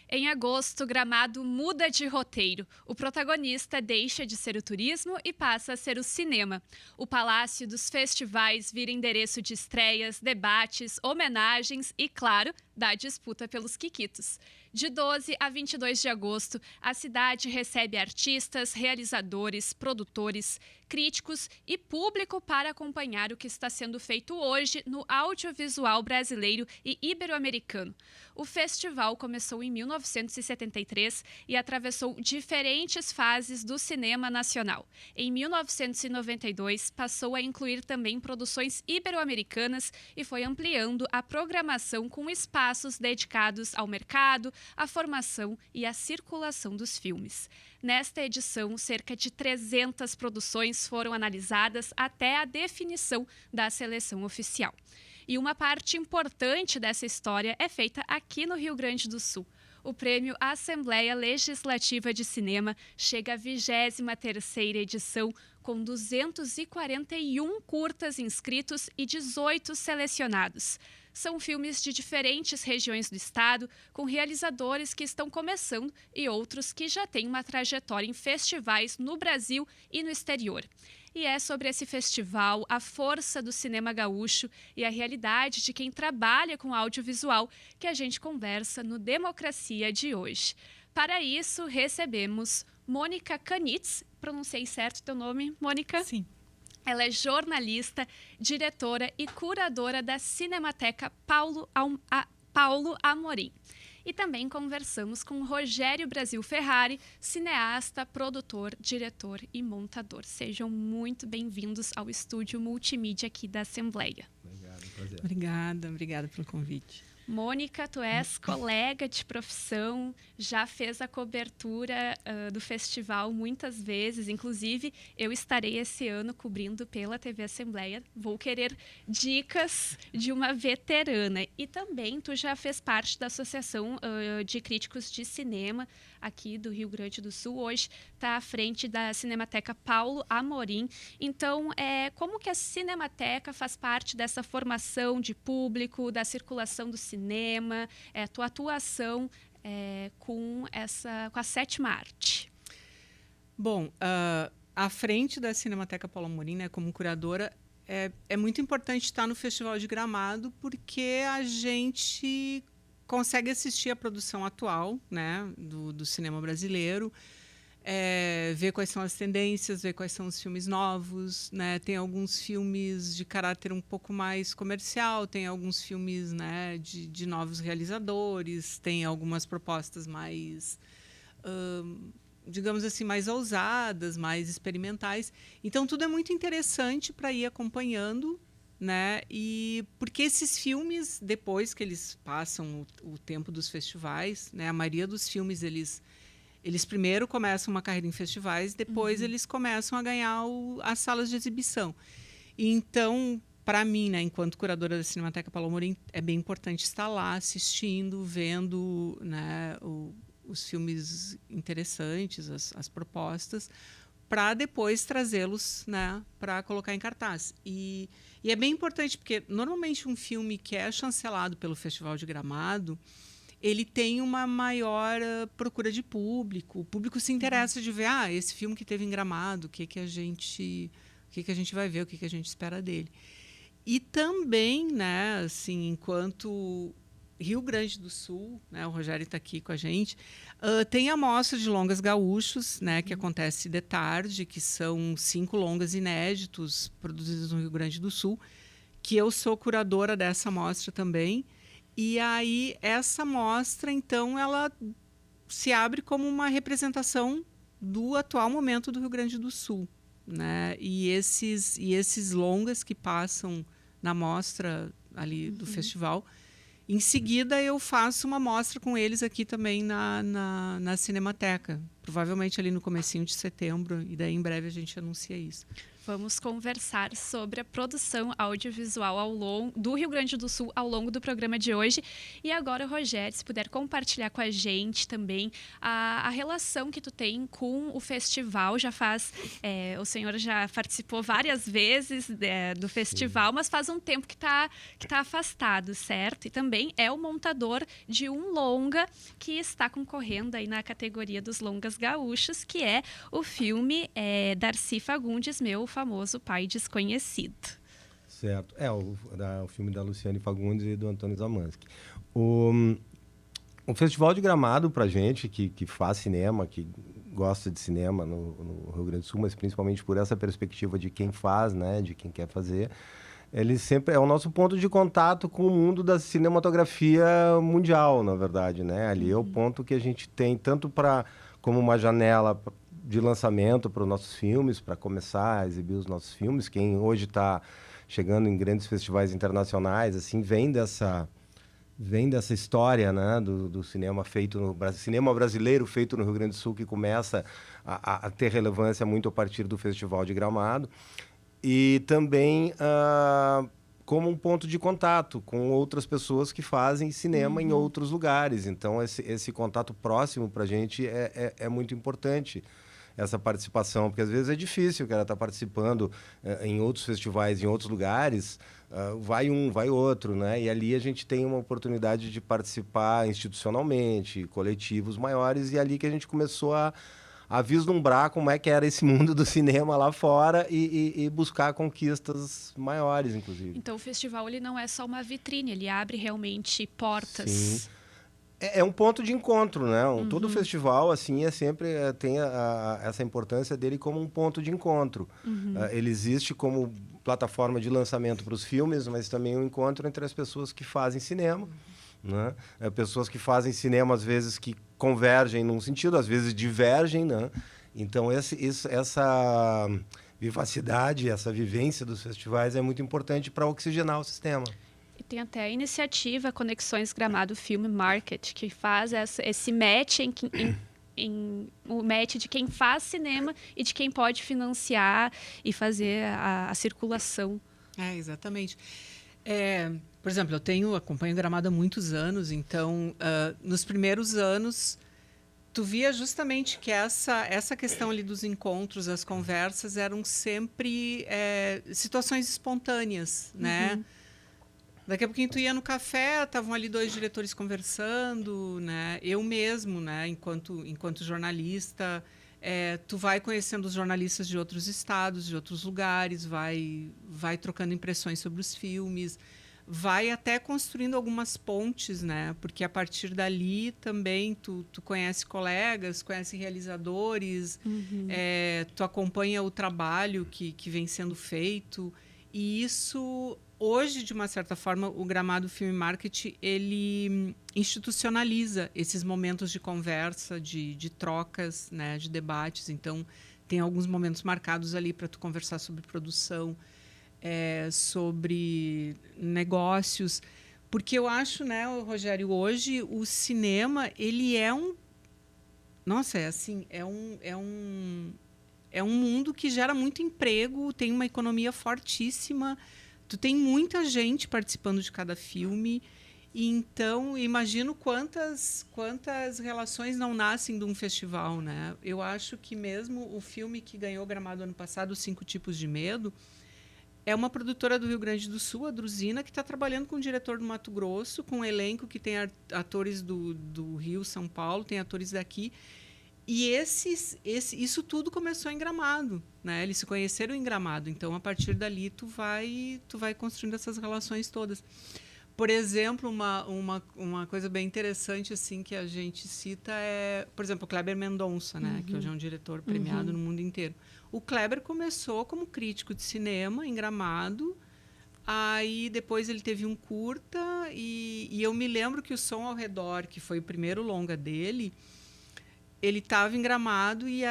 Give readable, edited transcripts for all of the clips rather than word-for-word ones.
Em agosto, Gramado muda de roteiro. O protagonista deixa de ser o turismo e passa a ser o cinema. O Palácio dos Festivais vira endereço de estreias, debates, homenagens e, claro, da disputa pelos quiquitos. De 12 a 22 de agosto, a cidade recebe artistas, realizadores, produtores, críticos e público para acompanhar o que está sendo feito hoje no audiovisual brasileiro e ibero-americano. O festival começou em 1973 e atravessou diferentes fases do cinema nacional. Em 1992, passou a incluir também produções ibero-americanas e foi ampliando a programação com espaços dedicados ao mercado, à formação e à circulação dos filmes. Nesta edição, cerca de 300 produções foram analisadas até a definição da seleção oficial. E uma parte importante dessa história é feita aqui no Rio Grande do Sul. O prêmio Assembleia Legislativa de Cinema chega à 23ª edição, com 241 curtas inscritos e 18 selecionados. São filmes de diferentes regiões do estado, com realizadores que estão começando e outros que já têm uma trajetória em festivais no Brasil e no exterior. E é sobre esse festival, a força do cinema gaúcho e a realidade de quem trabalha com audiovisual que a gente conversa no Democracia de hoje. Para isso, recebemos Mônica Kanitz. Pronunciei certo teu nome, Mônica? Sim. Ela é jornalista, diretora e curadora da Cinemateca Paulo Amorim. E também conversamos com Rogério Brasil Ferrari, cineasta, produtor, diretor e montador. Sejam muito bem-vindos ao estúdio multimídia aqui da Assembleia. Obrigado, prazer. Obrigada pelo convite. Mônica, tu és colega de profissão, já fez a cobertura do festival muitas vezes, inclusive eu estarei esse ano cobrindo pela TV Assembleia, vou querer dicas de uma veterana. E também tu já fez parte da Associação de Críticos de Cinema aqui do Rio Grande do Sul, hoje está à frente da Cinemateca Paulo Amorim. Então, como que a Cinemateca faz parte dessa formação de público, da circulação do cinema, a tua atuação com a sétima arte? Bom, à frente da Cinemateca Paulo Amorim, né, como curadora, é muito importante estar no Festival de Gramado, porque a gente consegue assistir a produção atual, né, do cinema brasileiro, ver quais são as tendências, ver quais são os filmes novos, né? Tem alguns filmes de caráter um pouco mais comercial, tem alguns filmes, né, de novos realizadores, tem algumas propostas mais, digamos assim, mais ousadas, mais experimentais. Então, tudo é muito interessante para ir acompanhando, né? E porque esses filmes, depois que eles passam o tempo dos festivais, né, a maioria dos filmes, eles primeiro começam uma carreira em festivais, depois eles começam a ganhar as salas de exibição. E então, para mim, né, enquanto curadora da Cinemateca Paulo Amorim, é bem importante estar lá assistindo, vendo, né, os filmes interessantes, as propostas, para depois trazê-los, né, para colocar em cartaz. E é bem importante, porque normalmente um filme que é chancelado pelo Festival de Gramado, ele tem uma maior procura de público. O público se interessa de ver, esse filme que teve em Gramado, o que a gente vai ver, o que a gente espera dele. E também, né, assim, enquanto Rio Grande do Sul, né, o Rogério está aqui com a gente, tem a Mostra de Longas Gaúchos, né, que acontece de tarde, que são 5 longas inéditos produzidos no Rio Grande do Sul, que eu sou curadora dessa mostra também. E aí essa mostra, então, ela se abre como uma representação do atual momento do Rio Grande do Sul, né? E esses longas que passam na mostra ali do festival, em seguida eu faço uma mostra com eles aqui também na Cinemateca, provavelmente ali no comecinho de setembro, e daí em breve a gente anuncia isso. Vamos conversar sobre a produção audiovisual do Rio Grande do Sul ao longo do programa de hoje. E agora, Rogério, se puder compartilhar com a gente também a relação que tu tem com o festival. O senhor já participou várias vezes do festival, mas faz um tempo que tá afastado, certo? E também é o montador de um longa que está concorrendo aí na categoria dos longas gaúchos, que é o filme Darcy Fagundes, Meu Famoso Pai Desconhecido. Certo. O filme da Luciane Fagundes e do Antônio Zamansky. O Festival de Gramado, pra gente, que faz cinema, que gosta de cinema no Rio Grande do Sul, mas principalmente por essa perspectiva de quem faz, né, de quem quer fazer, ele sempre é o nosso ponto de contato com o mundo da cinematografia mundial, na verdade, né? Ali é o ponto que a gente tem tanto como uma janela de lançamento para os nossos filmes, para começar a exibir os nossos filmes. Quem hoje está chegando em grandes festivais internacionais, assim, vem dessa história, né, do cinema cinema brasileiro feito no Rio Grande do Sul, que começa a ter relevância muito a partir do Festival de Gramado. E também como um ponto de contato com outras pessoas que fazem cinema em outros lugares. Então, esse contato próximo para a gente é muito importante, essa participação, porque às vezes é difícil o cara estar participando em outros festivais, em outros lugares, vai um, vai outro, né? E ali a gente tem uma oportunidade de participar institucionalmente, coletivos maiores, e ali que a gente começou a vislumbrar como é que era esse mundo do cinema lá fora e buscar conquistas maiores, inclusive. Então, o festival ele não é só uma vitrine, ele abre realmente portas. Sim. É um ponto de encontro, né? Todo festival, assim, tem essa importância dele como um ponto de encontro. Ele existe como plataforma de lançamento para os filmes, mas também um encontro entre as pessoas que fazem cinema, né? Pessoas que fazem cinema, às vezes, que convergem num sentido, às vezes divergem, né? Então, essa vivacidade, essa vivência dos festivais é muito importante para oxigenar o sistema. E tem até a iniciativa Conexões Gramado Film Market, que faz esse match o match de quem faz cinema e de quem pode financiar e fazer a circulação. Exatamente. Por exemplo, acompanho Gramado há muitos anos, então, nos primeiros anos, tu via justamente que essa questão ali dos encontros, as conversas, eram sempre situações espontâneas, né? Daqui a pouquinho tu ia no café, estavam ali 2 diretores conversando, né? Eu mesmo, né? Enquanto jornalista, tu vai conhecendo os jornalistas de outros estados, de outros lugares, vai trocando impressões sobre os filmes, vai até construindo algumas pontes, né? Porque a partir dali também tu conhece colegas, conhece realizadores, tu acompanha o trabalho que vem sendo feito, e isso... Hoje, de uma certa forma, o Gramado Film Market ele institucionaliza esses momentos de conversa, de trocas, né, de debates. Então, tem alguns momentos marcados ali para tu conversar sobre produção, sobre negócios. Porque eu acho, né, Rogério, hoje o cinema ele é um... Nossa, é um mundo que gera muito emprego, tem uma economia fortíssima. Tu tem muita gente participando de cada filme, e então imagino quantas relações não nascem de um festival, né? Eu acho que mesmo o filme que ganhou Gramado ano passado, Os 5 Tipos de Medo, é uma produtora do Rio Grande do Sul, a Druzina, que está trabalhando com um diretor do Mato Grosso, com um elenco que tem atores do Rio, São Paulo, tem atores daqui. E isso tudo começou em Gramado, né? Eles se conheceram em Gramado, então a partir dali tu vai construindo essas relações todas. Por exemplo, uma coisa bem interessante assim que a gente cita é, por exemplo, o Kleber Mendonça, né? Que hoje é um diretor premiado no mundo inteiro. O Kleber começou como crítico de cinema em Gramado, aí depois ele teve um curta e eu me lembro que o Som ao Redor, que foi o primeiro longa dele, ele estava em Gramado e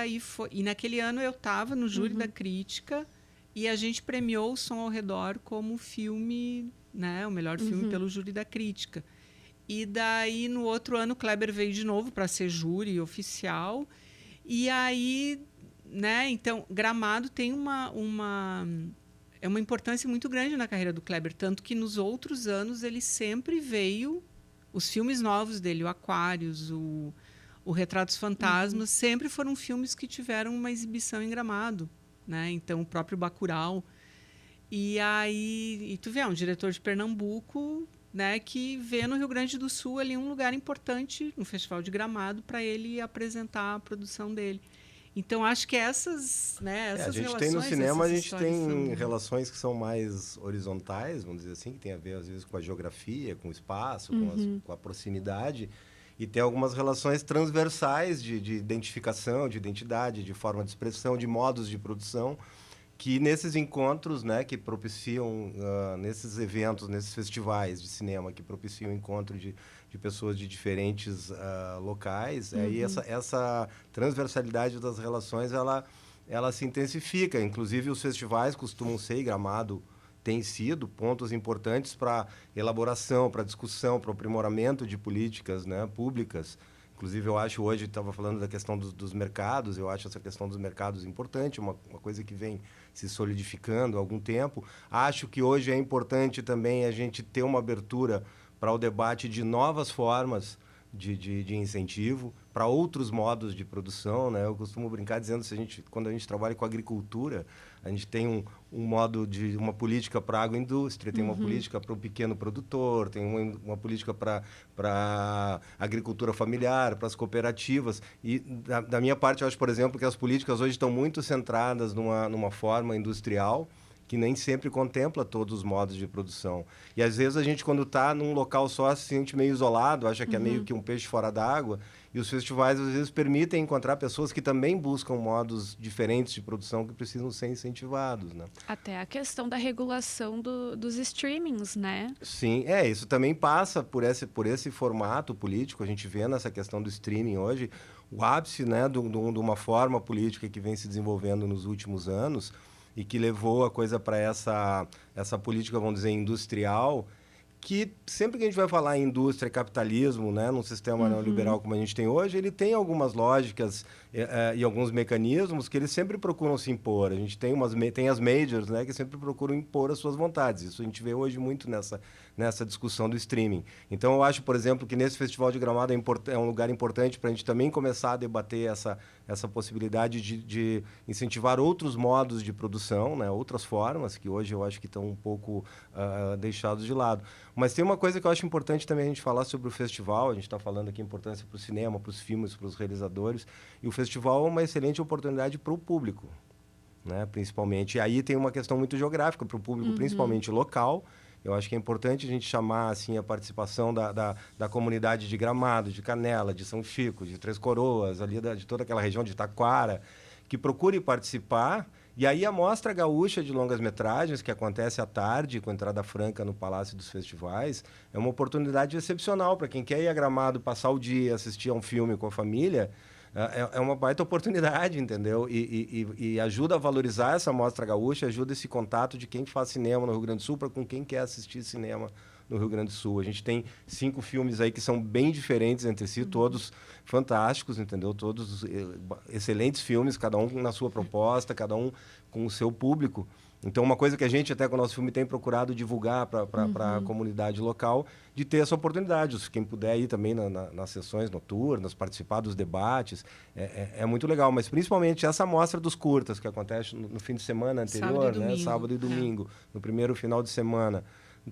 naquele ano eu estava no júri da crítica e a gente premiou o Som ao Redor como filme, né, o melhor filme pelo júri da crítica. E daí no outro ano o Kleber veio de novo para ser júri oficial E aí, né, então, Gramado tem é uma importância muito grande na carreira do Kleber, tanto que nos outros anos ele sempre veio, os filmes novos dele, o Aquários, o Retratos Fantasmas, sempre foram filmes que tiveram uma exibição em Gramado, né? Então, o próprio Bacurau. E aí, e tu vê, é um diretor de Pernambuco, né, que vê no Rio Grande do Sul ali um lugar importante no Festival de Gramado para ele apresentar a produção dele. Então, acho que essas, né, essas a gente relações... tem no cinema, a gente tem são... relações que são mais horizontais, vamos dizer assim, que tem a ver, às vezes, com a geografia, com o espaço, com a proximidade. E tem algumas relações transversais de identificação, de identidade, de forma de expressão, de modos de produção, que nesses encontros, né, que propiciam, nesses eventos, nesses festivais de cinema, que propiciam o encontro de pessoas de diferentes locais, aí essa transversalidade das relações, ela se intensifica. Inclusive, os festivais costumam ser, e Gramado tem sido, pontos importantes para elaboração, para discussão, para o aprimoramento de políticas, né, públicas. Inclusive, eu acho, hoje, estava falando da questão dos mercados, eu acho essa questão dos mercados importante, uma coisa que vem se solidificando há algum tempo. Acho que hoje é importante também a gente ter uma abertura para o debate de novas formas de incentivo, para outros modos de produção, né? Eu costumo brincar dizendo, quando a gente trabalha com agricultura, a gente tem um modo de uma política para a agroindústria, tem uma política para o pequeno produtor, tem uma política para a agricultura familiar, para as cooperativas. E, da minha parte, eu acho, por exemplo, que as políticas hoje estão muito centradas numa forma industrial, que nem sempre contempla todos os modos de produção. E, às vezes, a gente, quando está num local só, se sente meio isolado, acha que é meio que um peixe fora d'água. E os festivais, às vezes, permitem encontrar pessoas que também buscam modos diferentes de produção que precisam ser incentivados, né? Até a questão da regulação dos streamings, né? Sim, isso também passa por esse formato político. A gente vê nessa questão do streaming hoje o ápice, né, de uma forma política que vem se desenvolvendo nos últimos anos, e que levou a coisa para essa política, vamos dizer, industrial, que sempre que a gente vai falar em indústria e capitalismo, né, num sistema neoliberal como a gente tem hoje, ele tem algumas lógicas e alguns mecanismos que eles sempre procuram se impor. A gente tem as majors, né, que sempre procuram impor as suas vontades. Isso a gente vê hoje muito nessa discussão do streaming. Então, eu acho, por exemplo, que nesse Festival de Gramado é um lugar importante para a gente também começar a debater essa possibilidade de incentivar outros modos de produção, né, outras formas, que hoje eu acho que estão um pouco deixados de lado. Mas tem uma coisa que eu acho importante também a gente falar sobre o festival. A gente está falando aqui a importância para o cinema, para os filmes, para os realizadores. E o festival é uma excelente oportunidade para o público, né, principalmente. E aí tem uma questão muito geográfica para o público, principalmente local. Eu acho que é importante a gente chamar assim, a participação da comunidade de Gramado, de Canela, de São Chico, de Três Coroas, ali de toda aquela região de Taquara, que procure participar. E aí a Mostra Gaúcha de Longas-Metragens, que acontece à tarde, com entrada franca no Palácio dos Festivais, é uma oportunidade excepcional para quem quer ir a Gramado, passar o dia, assistir a um filme com a família. É uma baita oportunidade, entendeu? E ajuda a valorizar essa Mostra Gaúcha, ajuda esse contato de quem faz cinema no Rio Grande do Sul para com quem quer assistir cinema no Rio Grande do Sul. A gente tem 5 filmes aí que são bem diferentes entre si, todos fantásticos, entendeu? Todos excelentes filmes, cada um na sua proposta, cada um com o seu público. Então, uma coisa que a gente, até com o nosso filme, tem procurado divulgar para a comunidade local, de ter essa oportunidade. Quem puder ir também nas sessões noturnas, participar dos debates, é muito legal. Mas, principalmente, essa mostra dos curtas, que acontece no fim de semana anterior, sábado e domingo, no primeiro final de semana.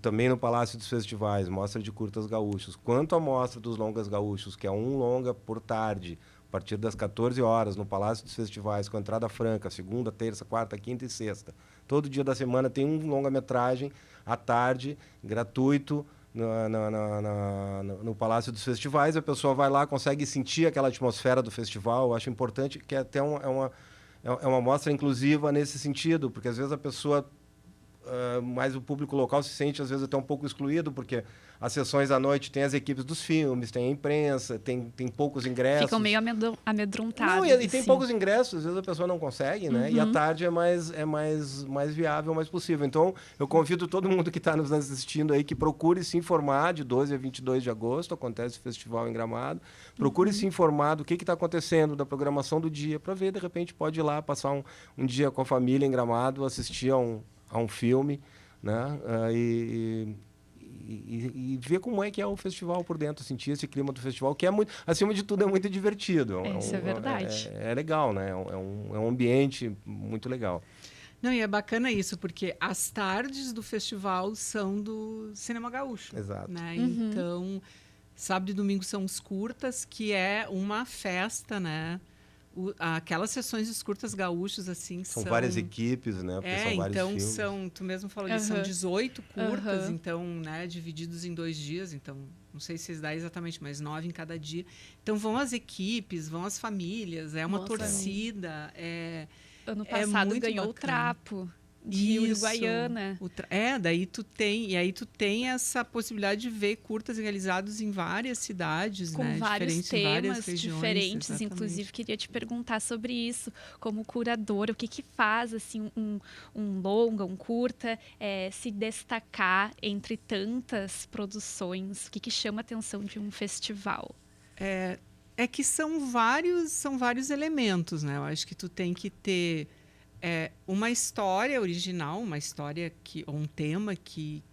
Também no Palácio dos Festivais, mostra de curtas gaúchos. Quanto à mostra dos longas gaúchos, que é um longa por tarde, a partir das 14 horas, no Palácio dos Festivais, com entrada franca, segunda, terça, quarta, quinta e sexta. Todo dia da semana tem um longa-metragem, à tarde, gratuito, no Palácio dos Festivais. A pessoa vai lá, consegue sentir aquela atmosfera do festival. Eu acho importante que até é uma mostra inclusiva nesse sentido, porque às vezes a pessoa mas o público local se sente, às vezes, até um pouco excluído, porque as sessões à noite tem as equipes dos filmes, tem a imprensa, tem poucos ingressos. Ficam meio amedrontados. Não, e tem assim. poucos ingressos, às vezes a pessoa não consegue, né? E à tarde é mais viável, mais possível. Então, eu convido todo mundo que está nos assistindo aí que procure se informar. De 12 a 22 de agosto acontece o festival em Gramado. Procure se informar do que está acontecendo, da programação do dia, para ver, de repente, pode ir lá, passar um dia com a família em Gramado, assistir a um filme, né? E ver como é que é o festival por dentro, sentir esse clima do festival, que é muito, acima de tudo, é muito divertido. Isso é verdade. É legal, né? É um ambiente muito legal. Não, e é bacana isso, porque as tardes do festival são do Cinema Gaúcho. Exato. Né? Então, sábado e domingo são os curtas, que é uma festa, né? Aquelas sessões dos curtas gaúchos, assim, são várias equipes, né? Porque são vários então filmes. tu mesmo falou são 18 curtas, então, né, divididos em 2 dias, então, não sei se dá exatamente, mas 9 em cada dia. Então, vão as equipes, vão as famílias, é uma torcida, Ano passado ganhou o Trapo de Uruguaiana. Daí tu tem essa possibilidade de ver curtas realizados em várias cidades, com né, vários temas diferentes. Exatamente. Inclusive, queria te perguntar sobre isso, como curadora, o que faz assim um longa, um curta, se destacar entre tantas produções? O que chama a atenção de um festival? É que são vários elementos, né? Eu acho que tu tem que ter uma história original, uma história ou um tema que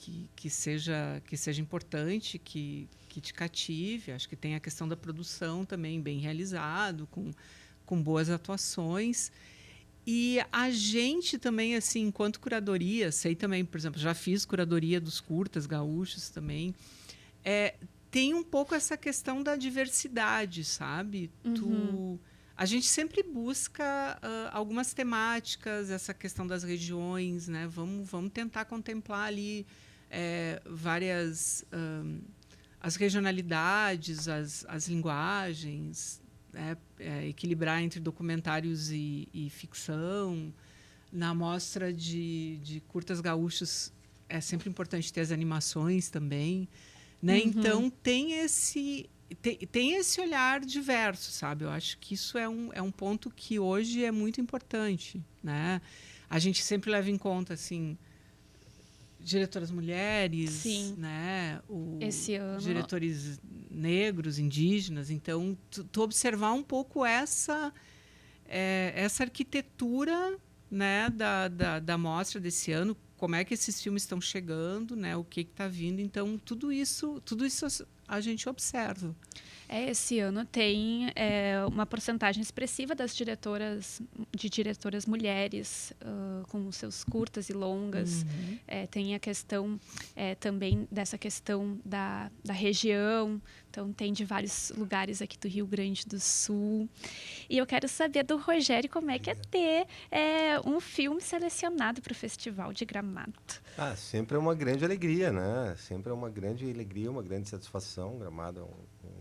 seja importante, que te cative. Acho que tem a questão da produção também bem realizado, com boas atuações. E a gente também, assim, enquanto curadoria, sei também, por exemplo, já fiz curadoria dos curtas gaúchos também, tem um pouco essa questão da diversidade, sabe? A gente sempre busca algumas temáticas, essa questão das regiões, né? Vamos tentar contemplar ali várias as regionalidades, as linguagens, né? Equilibrar entre documentários e ficção. Na mostra de curtas gaúchos é sempre importante ter as animações também, né? Então tem esse olhar diverso, sabe? Eu acho que isso é um ponto que hoje é muito importante, né? A gente sempre leva em conta, assim, diretoras mulheres, sim, né? Esse ano, diretores negros, indígenas. Então, tu observar um pouco essa arquitetura, né, da mostra desse ano, como é que esses filmes estão chegando, né? O que está vindo. Então, tudo isso a gente observa. Esse ano tem uma porcentagem expressiva das diretoras mulheres com seus curtas e longas. Tem a questão também dessa questão da região. Então, tem de vários lugares aqui do Rio Grande do Sul. E eu quero saber do Rogério como é que é ter um filme selecionado para o Festival de Gramado. Sempre é uma grande alegria, né? Sempre é uma grande alegria, uma grande satisfação. Gramado é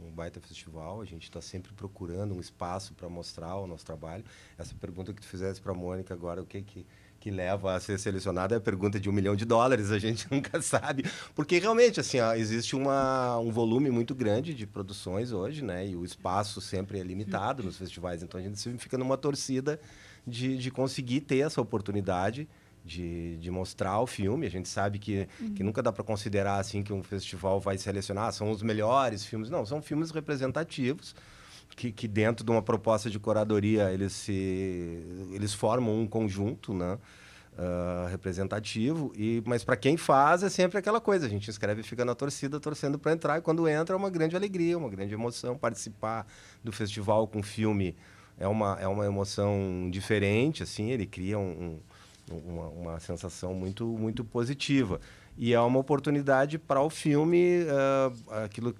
um baita festival. A gente está sempre procurando um espaço para mostrar o nosso trabalho. Essa pergunta que tu fizesse para a Mônica agora, o que leva a ser selecionado, é a pergunta de $1 milhão, a gente nunca sabe, porque realmente assim, existe um volume muito grande de produções hoje, né? E o espaço sempre é limitado nos festivais, então a gente sempre fica numa torcida de conseguir ter essa oportunidade de mostrar o filme. A gente sabe que nunca dá para considerar assim que um festival vai selecionar, são os melhores filmes. Não, são filmes representativos, que dentro de uma proposta de curadoria eles formam um conjunto, né, representativo. Mas para quem faz é sempre aquela coisa, a gente escreve e fica na torcida, torcendo para entrar, e quando entra é uma grande alegria, uma grande emoção. Participar do festival com filme é uma emoção diferente, assim, ele cria uma sensação muito, muito positiva. E é uma oportunidade para o filme,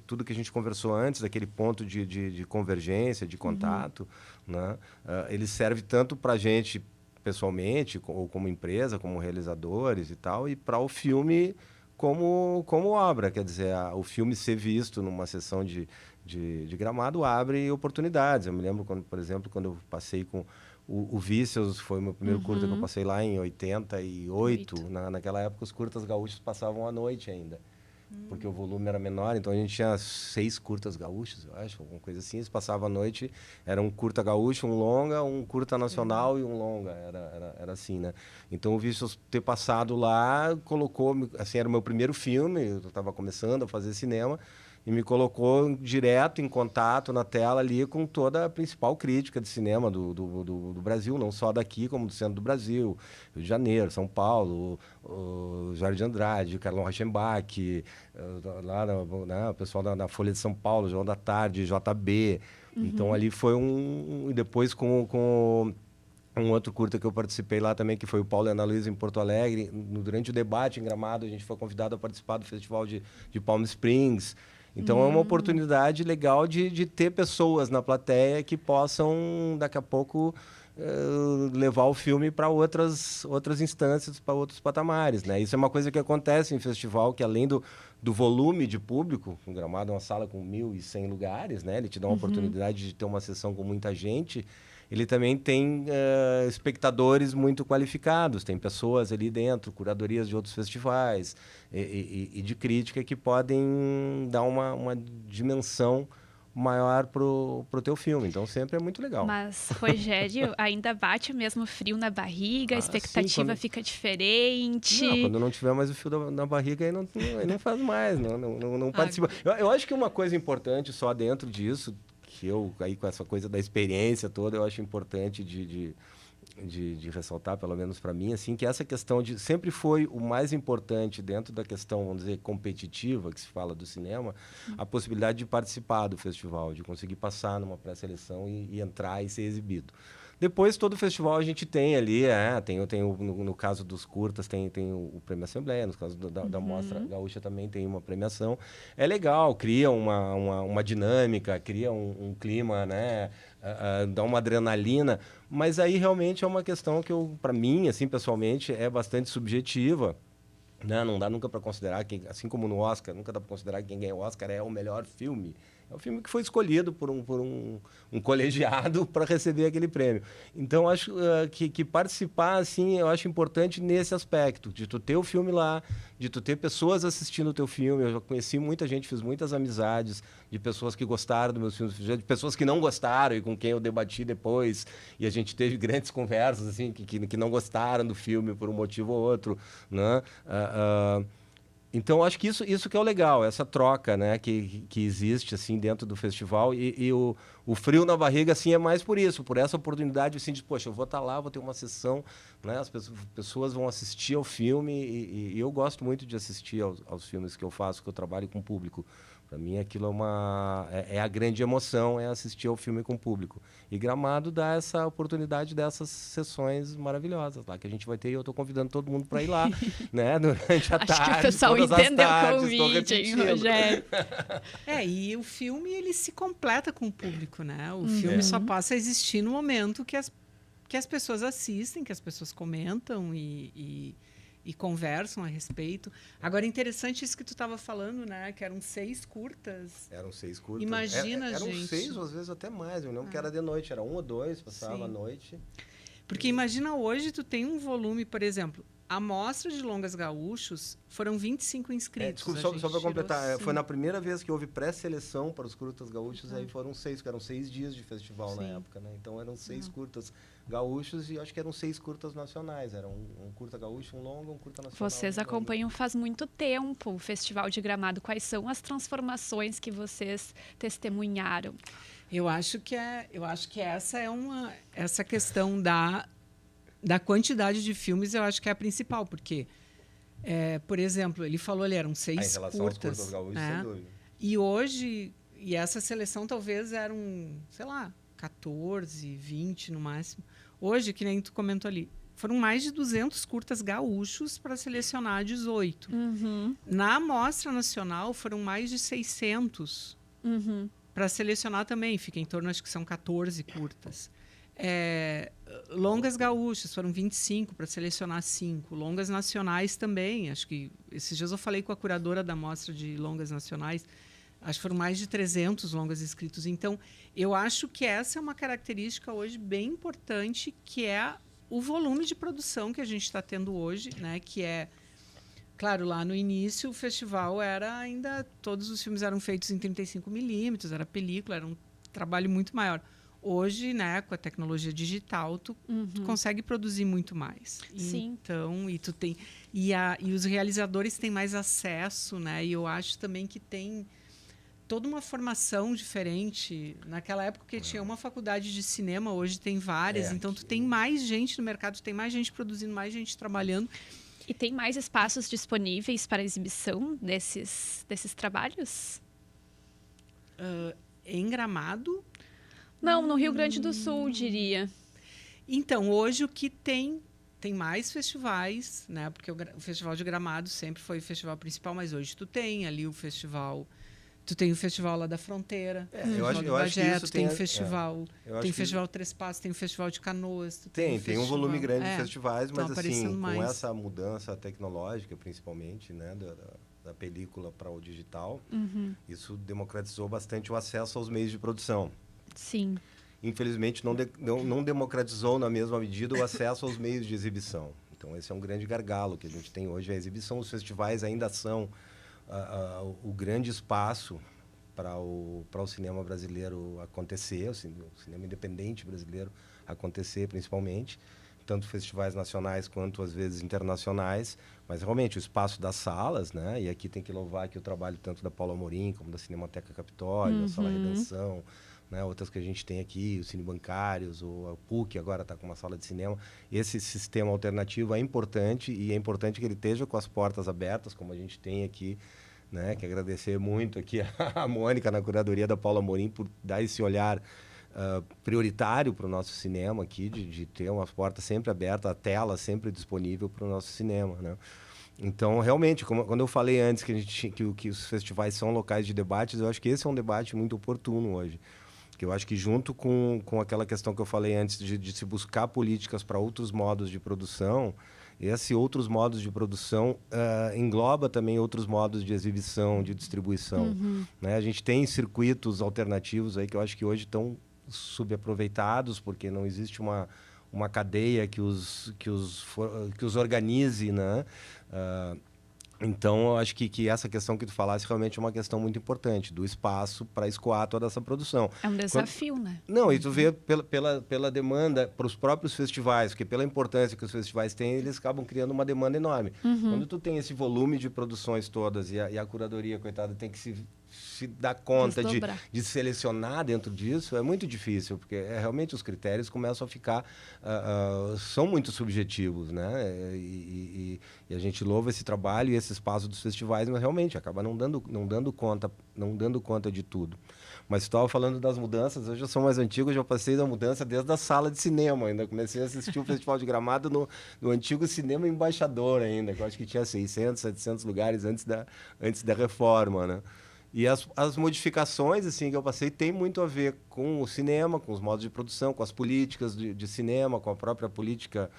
tudo que a gente conversou antes, aquele ponto de convergência, de contato, né? Ele serve tanto para a gente pessoalmente, ou como empresa, como realizadores e tal, e para o filme como obra. Quer dizer, o filme ser visto numa sessão de Gramado abre oportunidades. Eu me lembro, por exemplo, quando eu passei com O Vícios foi o meu primeiro curta que eu passei lá em 88. Naquela época, os curtas gaúchos passavam à noite ainda. Porque o volume era menor, então a gente tinha 6 curtas gaúchos, eu acho, alguma coisa assim. Eles passavam à noite, era um curta gaúcho, um longa, um curta nacional e um longa, era assim, né? Então o Vícios ter passado lá, colocou, assim, era o meu primeiro filme, eu estava começando a fazer cinema, e me colocou direto em contato na tela ali com toda a principal crítica de cinema do Brasil, não só daqui, como do centro do Brasil, Rio de Janeiro, São Paulo, o Jorge Andrade, Carlão Reichenbach, lá o pessoal da Folha de São Paulo, João da Tarde, JB. Então ali foi e depois com um outro curta que eu participei lá também, que foi o Paulo e Ana Luísa em Porto Alegre. Durante o debate em Gramado, a gente foi convidado a participar do Festival de Palm Springs. Então, é uma oportunidade legal de ter pessoas na plateia que possam, daqui a pouco, levar o filme para outras instâncias, para outros patamares, né? Isso é uma coisa que acontece em festival, que além do volume de público, o Gramado é uma sala com 1.100 lugares, né? Ele te dá uma oportunidade de ter uma sessão com muita gente. Ele também tem espectadores muito qualificados, tem pessoas ali dentro, curadorias de outros festivais e de crítica que podem dar uma dimensão maior pro teu filme. Então, sempre é muito legal. Mas, Rogério, ainda bate o mesmo frio na barriga, a expectativa fica diferente. Não, quando não tiver mais o fio na barriga, aí não faz mais, não participa. Eu acho que uma coisa importante só dentro disso, que eu, aí com essa coisa da experiência toda, eu acho importante de ressaltar, pelo menos para mim, assim, que essa questão sempre foi o mais importante dentro da questão, vamos dizer, competitiva, que se fala do cinema, a possibilidade de participar do festival, de conseguir passar numa pré-seleção e entrar e ser exibido. Depois, todo festival a gente tem ali, no caso dos curtas, tem o Prêmio Assembleia, no caso da Mostra Gaúcha também tem uma premiação. É legal, cria uma dinâmica, cria um clima, né? Dá uma adrenalina, mas aí realmente é uma questão que, para mim, assim, pessoalmente, é bastante subjetiva. Não dá nunca para considerar, assim como no Oscar, nunca dá para considerar que quem ganha o Oscar é o melhor filme. É um filme que foi escolhido por um colegiado para receber aquele prêmio. Então, acho que participar, assim, eu acho importante nesse aspecto, de tu ter o filme lá, de tu ter pessoas assistindo o teu filme. Eu já conheci muita gente, fiz muitas amizades de pessoas que gostaram dos meus filmes, de pessoas que não gostaram e com quem eu debati depois. E a gente teve grandes conversas, assim, que não gostaram do filme por um motivo ou outro, né? Então, acho que isso que é o legal, essa troca, né, que existe assim, dentro do festival. E o frio na barriga assim, é mais por isso, por essa oportunidade assim, de, poxa, eu vou estar lá, vou ter uma sessão, né, as pessoas vão assistir ao filme e eu gosto muito de assistir aos filmes que eu faço, que eu trabalho com o público. Para mim, aquilo é a grande emoção, é assistir ao filme com o público. E Gramado dá essa oportunidade dessas sessões maravilhosas lá que a gente vai ter. E eu estou convidando todo mundo para ir lá, né? Durante a tarde. Acho que o pessoal entendeu o convite, hein, Rogério? E o filme, ele se completa com o público, né? O filme só passa a existir no momento que as pessoas assistem, que as pessoas comentam e conversam a respeito. Agora, interessante isso que tu estava falando, né? Que eram 6 curtas. Eram 6 curtas. Imagina, eram gente. 6, ou às vezes até mais. Eu lembro que era de noite. Era 1 ou 2, passava à noite. Porque imagina hoje, tu tem um volume, por exemplo, a Mostra de Longas Gaúchos foram 25 inscritos. Desculpa, só para completar. Foi na primeira vez que houve pré-seleção para os curtas gaúchos, aí foram 6, que eram 6 dias de festival na época, né? Então eram 6 curtas gaúchos e acho que eram 6 curtas nacionais. Era um curta gaúcho, um longa, um curta nacional. Vocês acompanham faz muito tempo o Festival de Gramado. Quais são as transformações que vocês testemunharam? Eu acho que essa questão da quantidade de filmes, eu acho que é a principal, porque, por exemplo, ele falou ali, eram 6 curtas. Em relação aos curtas gaúchos, sem dúvida. E hoje, essa seleção talvez eram, sei lá, 14, 20 no máximo. Hoje, que nem tu comentou ali, foram mais de 200 curtas gaúchos para selecionar 18. Na Mostra Nacional, foram mais de 600 para selecionar também. Fica em torno, acho que são 14 curtas. Longas gaúchas, foram 25 para selecionar 5. Longas nacionais também. Acho que esses dias eu falei com a curadora da Mostra de Longas Nacionais. Acho que foram mais de 300 longas inscritos. Então, eu acho que essa é uma característica hoje bem importante, que é o volume de produção que a gente está tendo hoje, né? Que é, claro, lá no início o festival era ainda, todos os filmes eram feitos em 35 milímetros, era película, era um trabalho muito maior. Hoje, né, com a tecnologia digital, tu consegue produzir muito mais. Sim. Então, e tu tem e os realizadores têm mais acesso, né? E eu acho também que tem toda uma formação diferente. Naquela época que tinha uma faculdade de cinema, hoje tem várias. Então, tu tem mais gente no mercado, tu tem mais gente produzindo, mais gente trabalhando. E tem mais espaços disponíveis para exibição desses trabalhos? Em Gramado... Não, no Rio Grande do Sul, diria. Então, hoje o que tem mais festivais, né? Porque o Festival de Gramado sempre foi o festival principal, mas hoje tu tem ali o festival... Tu tem o festival lá da Fronteira, eu acho que isso tem o festival, tem o Festival que... Três Passos, tem o Festival de Canoas. Tem um volume grande de festivais, mas assim, mais. com essa mudança tecnológica, principalmente, né, da película para o digital, isso democratizou bastante o acesso aos meios de produção. Sim. Infelizmente, não democratizou na mesma medida o acesso aos meios de exibição. Então, esse é um grande gargalo que a gente tem hoje. A exibição, os festivais ainda são o grande espaço para o cinema brasileiro acontecer, o cinema independente brasileiro acontecer, principalmente. Tanto festivais nacionais quanto, às vezes, internacionais. Mas, realmente, o espaço das salas, né? E aqui tem que louvar aqui o trabalho tanto da Paula Amorim, como da Cinemateca Capitólio, da Sala Redenção, né? Outras que a gente tem aqui, os Cine Bancários, a PUC agora está com uma sala de cinema. Esse sistema alternativo é importante, e é importante que ele esteja com as portas abertas, como a gente tem aqui, né? Que agradecer muito aqui a Mônica, na curadoria da Paula Amorim, por dar esse olhar prioritário para o nosso cinema aqui, de ter umas portas sempre abertas, a tela sempre disponível para o nosso cinema, né? Então, realmente, quando eu falei antes que os festivais são locais de debates, eu acho que esse é um debate muito oportuno hoje. Que eu acho que, junto com aquela questão que eu falei antes de se buscar políticas para outros modos de produção, esse outros modos de produção engloba também outros modos de exibição, de distribuição. Né? A gente tem circuitos alternativos aí que eu acho que hoje estão subaproveitados, porque não existe uma cadeia que os organize, né? Então, eu acho que essa questão que tu falasse realmente é uma questão muito importante, do espaço para escoar toda essa produção. É um desafio, né? Não, e tu vê pela demanda para os próprios festivais, porque pela importância que os festivais têm, eles acabam criando uma demanda enorme. Quando tu tem esse volume de produções todas e a curadoria, coitada, tem que se dar conta de selecionar dentro disso, é muito difícil, porque realmente os critérios começam a ficar... são muito subjetivos, né? E a gente louva esse trabalho e esse espaço dos festivais, mas realmente acaba não dando conta de tudo. Mas tu estava falando das mudanças, eu já sou mais antigo, já passei da mudança desde a sala de cinema, ainda comecei a assistir o Festival de Gramado no antigo Cinema Embaixador ainda, que eu acho que tinha 600, 700 lugares antes da reforma, né? E as modificações assim, que eu passei tem muito a ver com o cinema, com os modos de produção, com as políticas de cinema, com a própria política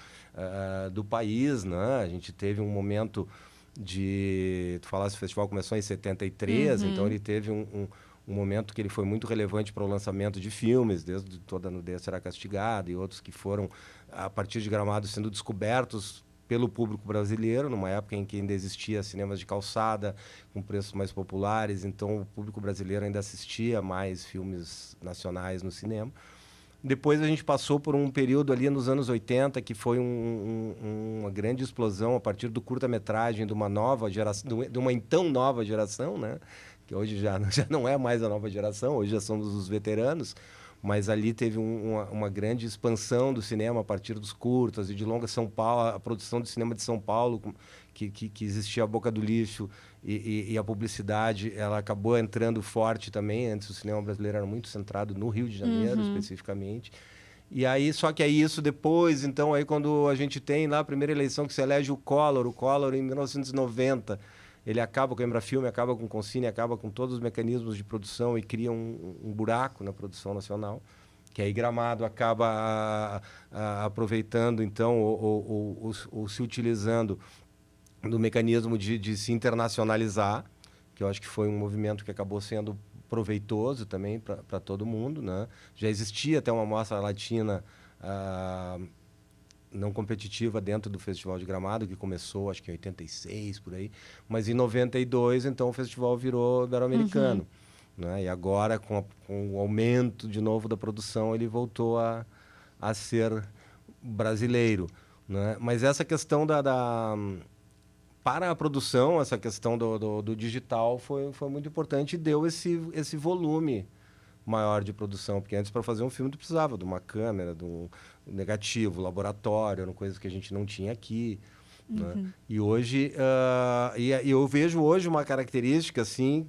do país, né? A gente teve um momento Tu falasse, o festival começou em 73, então ele teve um momento que ele foi muito relevante para o lançamento de filmes, desde Toda Nudez Será Castigada e outros que foram, a partir de Gramado, sendo descobertos pelo público brasileiro, numa época em que ainda existia cinemas de calçada, com preços mais populares, então o público brasileiro ainda assistia mais filmes nacionais no cinema. Depois a gente passou por um período ali nos anos 80, que foi uma grande explosão a partir do curta-metragem de uma nova geração, de uma então nova geração, né? Que hoje já não é mais a nova geração, hoje já somos os veteranos, mas ali teve uma grande expansão do cinema a partir dos curtas e de longa. São Paulo, a produção de cinema de São Paulo, que existia a Boca do Lixo e a publicidade, ela acabou entrando forte também. Antes o cinema brasileiro era muito centrado no Rio de Janeiro, especificamente. E aí, só que aí isso depois, então, aí quando a gente tem lá a primeira eleição que se elege o Collor em 1990, ele acaba com a Embrafilme, acaba com o Concine, acaba com todos os mecanismos de produção e cria um buraco na produção nacional, que aí Gramado acaba aproveitando, então, ou se utilizando do mecanismo de se internacionalizar, que eu acho que foi um movimento que acabou sendo proveitoso também para todo mundo, né? Já existia até uma mostra latina não competitiva dentro do Festival de Gramado, que começou, acho que em 86, por aí. Mas em 92, então, o festival virou ibero-americano. Né? E agora, com o aumento de novo da produção, ele voltou a ser brasileiro. Né? Mas essa questão para a produção, essa questão do digital foi muito importante e deu esse volume maior de produção, porque antes, para fazer um filme, tu precisava de uma câmera, de um negativo, laboratório, eram coisas que a gente não tinha aqui. Né? E hoje, eu vejo hoje uma característica assim,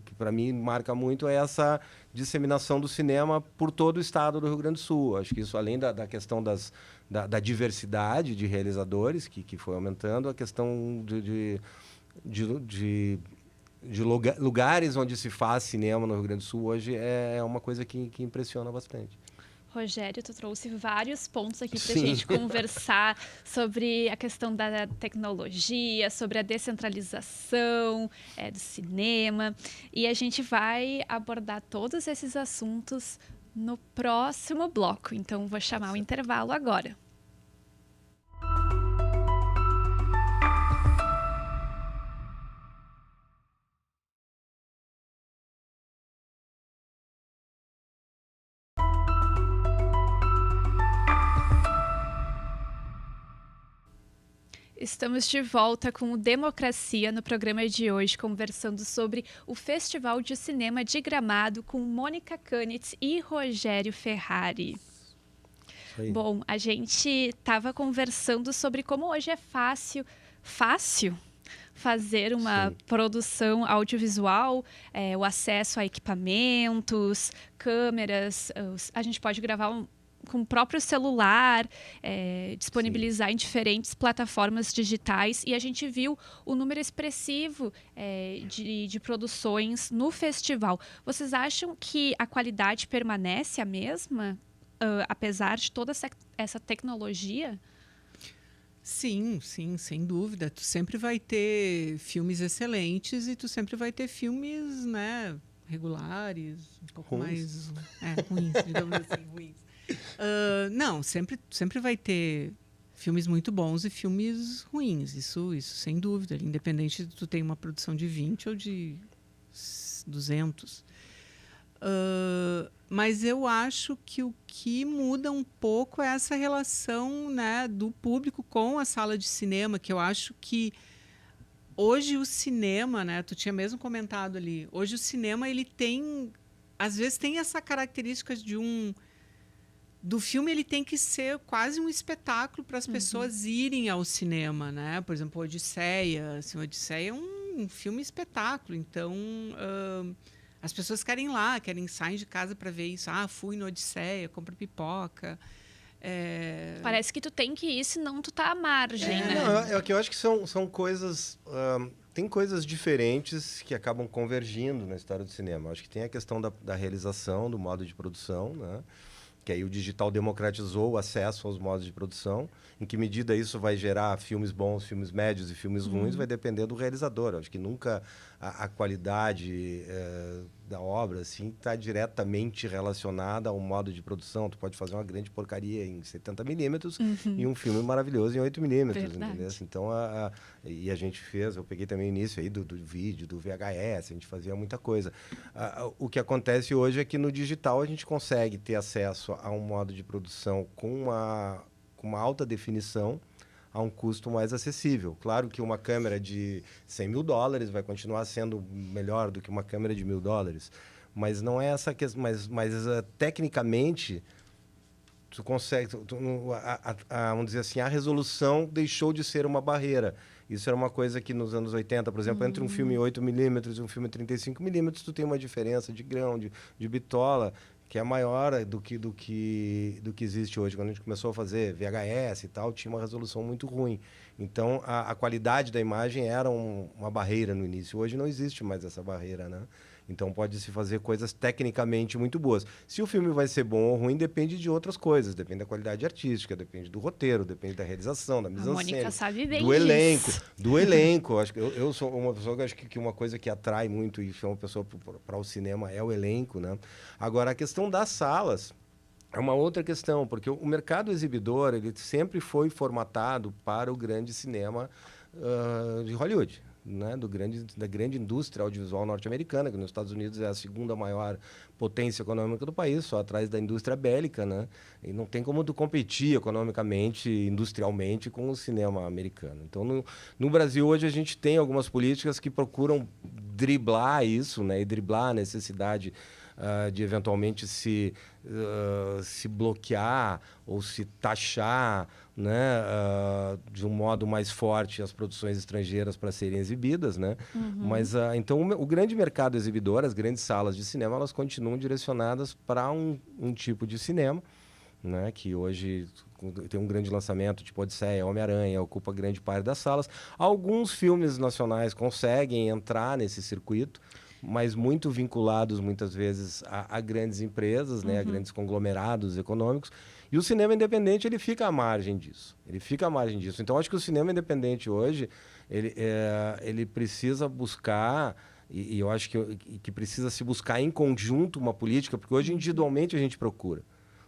que para mim marca muito, é essa disseminação do cinema por todo o estado do Rio Grande do Sul. Acho que isso, além da questão da diversidade de realizadores, que foi aumentando, a questão de lugares onde se faz cinema no Rio Grande do Sul hoje é uma coisa que impressiona bastante. Rogério, tu trouxe vários pontos aqui para a Sim. gente conversar sobre a questão da tecnologia, sobre a descentralização do cinema. E a gente vai abordar todos esses assuntos no próximo bloco. Então, vou chamar o intervalo agora. Estamos de volta com o Democracia no programa de hoje, conversando sobre o Festival de Cinema de Gramado com Mônica Canitz e Rogério Ferrari. Bom, a gente estava conversando sobre como hoje é fácil fazer uma produção audiovisual, o acesso a equipamentos, câmeras, a gente pode gravar com o próprio celular, disponibilizar em diferentes plataformas digitais. E a gente viu o número expressivo de produções no festival. Vocês acham que a qualidade permanece a mesma, apesar de toda essa tecnologia? Sim, sem dúvida. Tu sempre vai ter filmes excelentes e tu sempre vai ter filmes, né, regulares, um pouco ruins. Mais ruins, digamos assim, ruins. Não, sempre vai ter filmes muito bons e filmes ruins, isso sem dúvida, independente de tu ter uma produção de 20 ou de 200. Mas eu acho que o que muda um pouco é essa relação, né, do público com a sala de cinema, que eu acho que hoje o cinema, né, tu tinha mesmo comentado ali, hoje o cinema, ele tem, às vezes tem essa característica do filme, ele tem que ser quase um espetáculo para as pessoas irem ao cinema, né? Por exemplo, Odisseia. Assim, Odisseia é um filme espetáculo. Então, as pessoas querem ir lá, sair de casa para ver isso. Fui no Odisseia, compro pipoca. Parece que tu tem que ir, senão tu tá à margem, né? Não, eu acho que são coisas... tem coisas diferentes que acabam convergindo na história do cinema. Eu acho que tem a questão da realização, do modo de produção, né? Que aí o digital democratizou o acesso aos modos de produção. Em que medida isso vai gerar filmes bons, filmes médios e filmes ruins, vai depender do realizador. Eu acho que nunca a qualidade da obra assim está diretamente relacionada ao modo de produção. Tu pode fazer uma grande porcaria em 70 milímetros e um filme maravilhoso em 8 milímetros. Entendeu? Então, e a gente fez, eu peguei também o início aí do vídeo, do VHS, a gente fazia muita coisa. O que acontece hoje é que no digital a gente consegue ter acesso a um modo de produção com uma alta definição a um custo mais acessível. Claro que uma câmera de $100 mil vai continuar sendo melhor do que uma câmera de $1.000, mas não é essa questão. Mas tecnicamente, tu consegue, vamos dizer assim, a resolução deixou de ser uma barreira. Isso era uma coisa que nos anos 80, por exemplo, entre um filme 8 milímetros e um filme 35 milímetros, tu tem uma diferença de grão, de bitola, que é maior do que existe hoje. Quando a gente começou a fazer VHS e tal, tinha uma resolução muito ruim. Então, a qualidade da imagem era uma barreira no início. Hoje não existe mais essa barreira, né? Então pode-se fazer coisas tecnicamente muito boas. Se o filme vai ser bom ou ruim, depende de outras coisas. Depende da qualidade artística, depende do roteiro, depende da realização, da A mise-en-scène. Mônica sabe bem Do disso. elenco, do elenco. Acho que eu sou uma pessoa que acho que uma coisa que atrai muito e chama a pessoa para o cinema é o elenco, né? Agora, a questão das salas é uma outra questão, porque o mercado exibidor ele sempre foi formatado para o grande cinema de Hollywood, né? Da grande indústria audiovisual norte-americana, que nos Estados Unidos é a segunda maior potência econômica do país, só atrás da indústria bélica, né? E não tem como tu competir economicamente, industrialmente com o cinema americano. Então, no Brasil hoje a gente tem algumas políticas que procuram driblar isso, né? E driblar a necessidade de eventualmente se bloquear ou se taxar, né, de um modo mais forte as produções estrangeiras para serem exibidas, né? Mas então o grande mercado exibidor, as grandes salas de cinema, elas continuam direcionadas para um tipo de cinema, né, que hoje tem um grande lançamento, tipo Odisseia, Homem-Aranha, ocupa grande parte das salas. Alguns filmes nacionais conseguem entrar nesse circuito, mas muito vinculados, muitas vezes, a grandes empresas, né, a grandes conglomerados econômicos. E o cinema independente, ele fica à margem disso. Então, acho que o cinema independente hoje, ele precisa buscar, e eu acho que precisa se buscar em conjunto uma política, porque hoje, individualmente, a gente procura.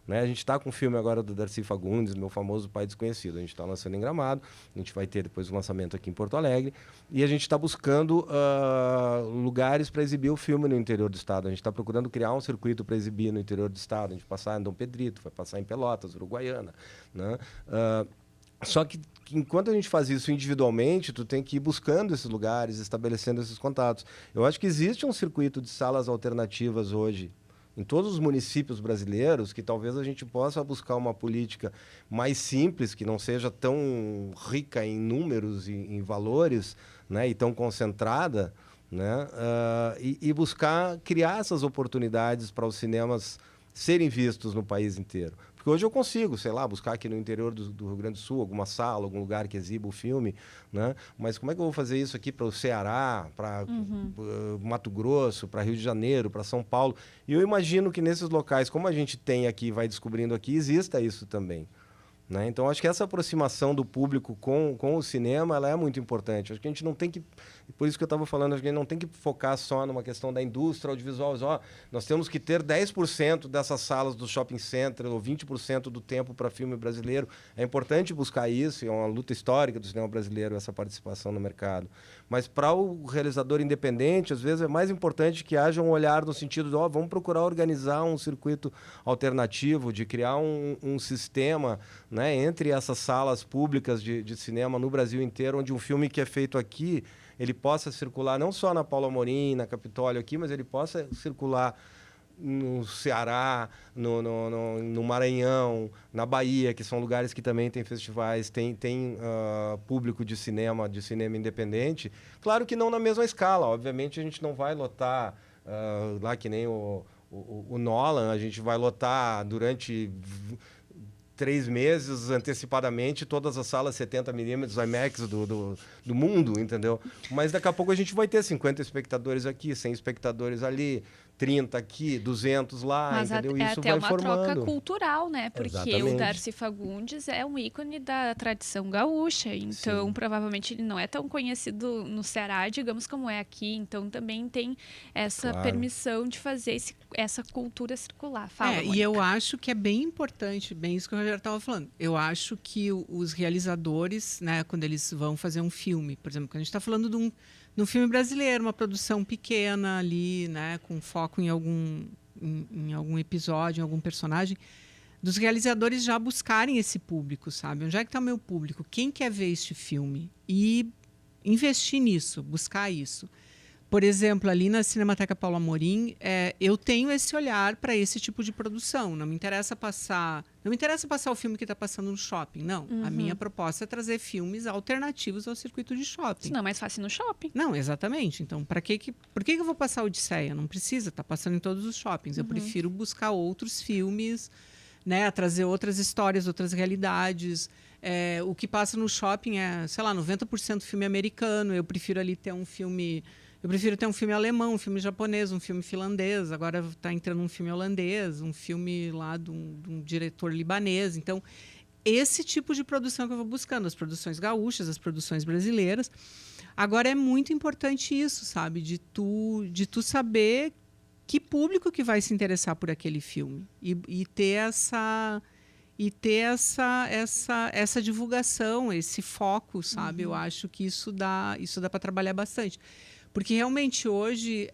Né? A gente está com um filme agora do Darcy Fagundes, Meu Famoso Pai Desconhecido. A gente está lançando em Gramado, a gente vai ter depois o lançamento aqui em Porto Alegre, e a gente está buscando lugares para exibir o filme no interior do estado. A gente está procurando criar um circuito para exibir no interior do estado. A gente vai passar em Dom Pedrito, vai passar em Pelotas, Uruguaiana, né? Só que enquanto a gente faz isso individualmente, tu tem que ir buscando esses lugares, estabelecendo esses contatos. Eu acho que existe um circuito de salas alternativas hoje em todos os municípios brasileiros, que talvez a gente possa buscar uma política mais simples, que não seja tão rica em números e em valores, né, e tão concentrada, né, e buscar criar essas oportunidades para os cinemas serem vistos no país inteiro. Porque hoje eu consigo, sei lá, buscar aqui no interior do Rio Grande do Sul, alguma sala, algum lugar que exiba o filme, né? Mas como é que eu vou fazer isso aqui para o Ceará, para Mato Grosso, para Rio de Janeiro, para São Paulo? E eu imagino que nesses locais, como a gente tem aqui, vai descobrindo aqui, exista isso também. Né? Então, acho que essa aproximação do público com o cinema ela é muito importante. Acho que a gente não tem que... Por isso que eu estava falando, acho que a gente não tem que focar só numa questão da indústria audiovisual. Nós temos que ter 10% dessas salas do shopping center ou 20% do tempo para filme brasileiro. É importante buscar isso, é uma luta histórica do cinema brasileiro, essa participação no mercado. Mas para o realizador independente, às vezes é mais importante que haja um olhar no sentido de vamos procurar organizar um circuito alternativo, de criar um sistema, né, entre essas salas públicas de cinema no Brasil inteiro, onde um filme que é feito aqui, ele possa circular não só na Paulo Amorim, na Capitólio aqui, mas ele possa circular no Ceará, no Maranhão, na Bahia, que são lugares que também tem festivais, tem público de cinema independente. Claro que não na mesma escala, obviamente a gente não vai lotar lá que nem o Nolan, a gente vai lotar durante 3 meses antecipadamente todas as salas 70mm IMAX do mundo, entendeu? Mas daqui a pouco a gente vai ter 50 espectadores aqui, 100 espectadores ali, 30 aqui, 200 lá, mas entendeu? É isso até vai uma formando. troca cultural, né? Porque Exatamente. o Darcy Fagundes é um ícone da tradição gaúcha, então Sim. Provavelmente ele não é tão conhecido no Ceará, digamos, como é aqui, então também tem essa Claro. permissão de fazer essa cultura circular. Fala, e Mônica. eu acho que é bem importante, bem isso que o Rogério estava falando. Eu acho que os realizadores, né, quando eles vão fazer um filme, por exemplo, quando a gente está falando de um filme brasileiro, uma produção pequena ali, né, com foco em algum episódio, em algum personagem, dos realizadores já buscarem esse público, sabe? Onde é que está o meu público? Quem quer ver este filme? E investir nisso, buscar isso. Por exemplo, ali na Cinemateca Paulo Amorim, eu tenho esse olhar para esse tipo de produção. Não me interessa passar o filme que está passando no shopping. Não. A minha proposta é trazer filmes alternativos ao circuito de shopping. Senão é mais fácil no shopping. Não, exatamente. Então, por que eu vou passar Odisseia? Não precisa, está passando em todos os shoppings. Eu prefiro buscar outros filmes, né, trazer outras histórias, outras realidades. O que passa no shopping é, sei lá, 90% filme americano. Eu prefiro ali ter um filme... Eu prefiro ter um filme alemão, um filme japonês, um filme finlandês. Agora está entrando um filme holandês, um filme lá de um diretor libanês. Então, esse tipo de produção que eu vou buscando, as produções gaúchas, as produções brasileiras. Agora, é muito importante isso, sabe? De tu saber que público que vai se interessar por aquele filme. E ter essa divulgação, esse foco, sabe? Eu acho que isso dá para trabalhar bastante. Porque realmente hoje,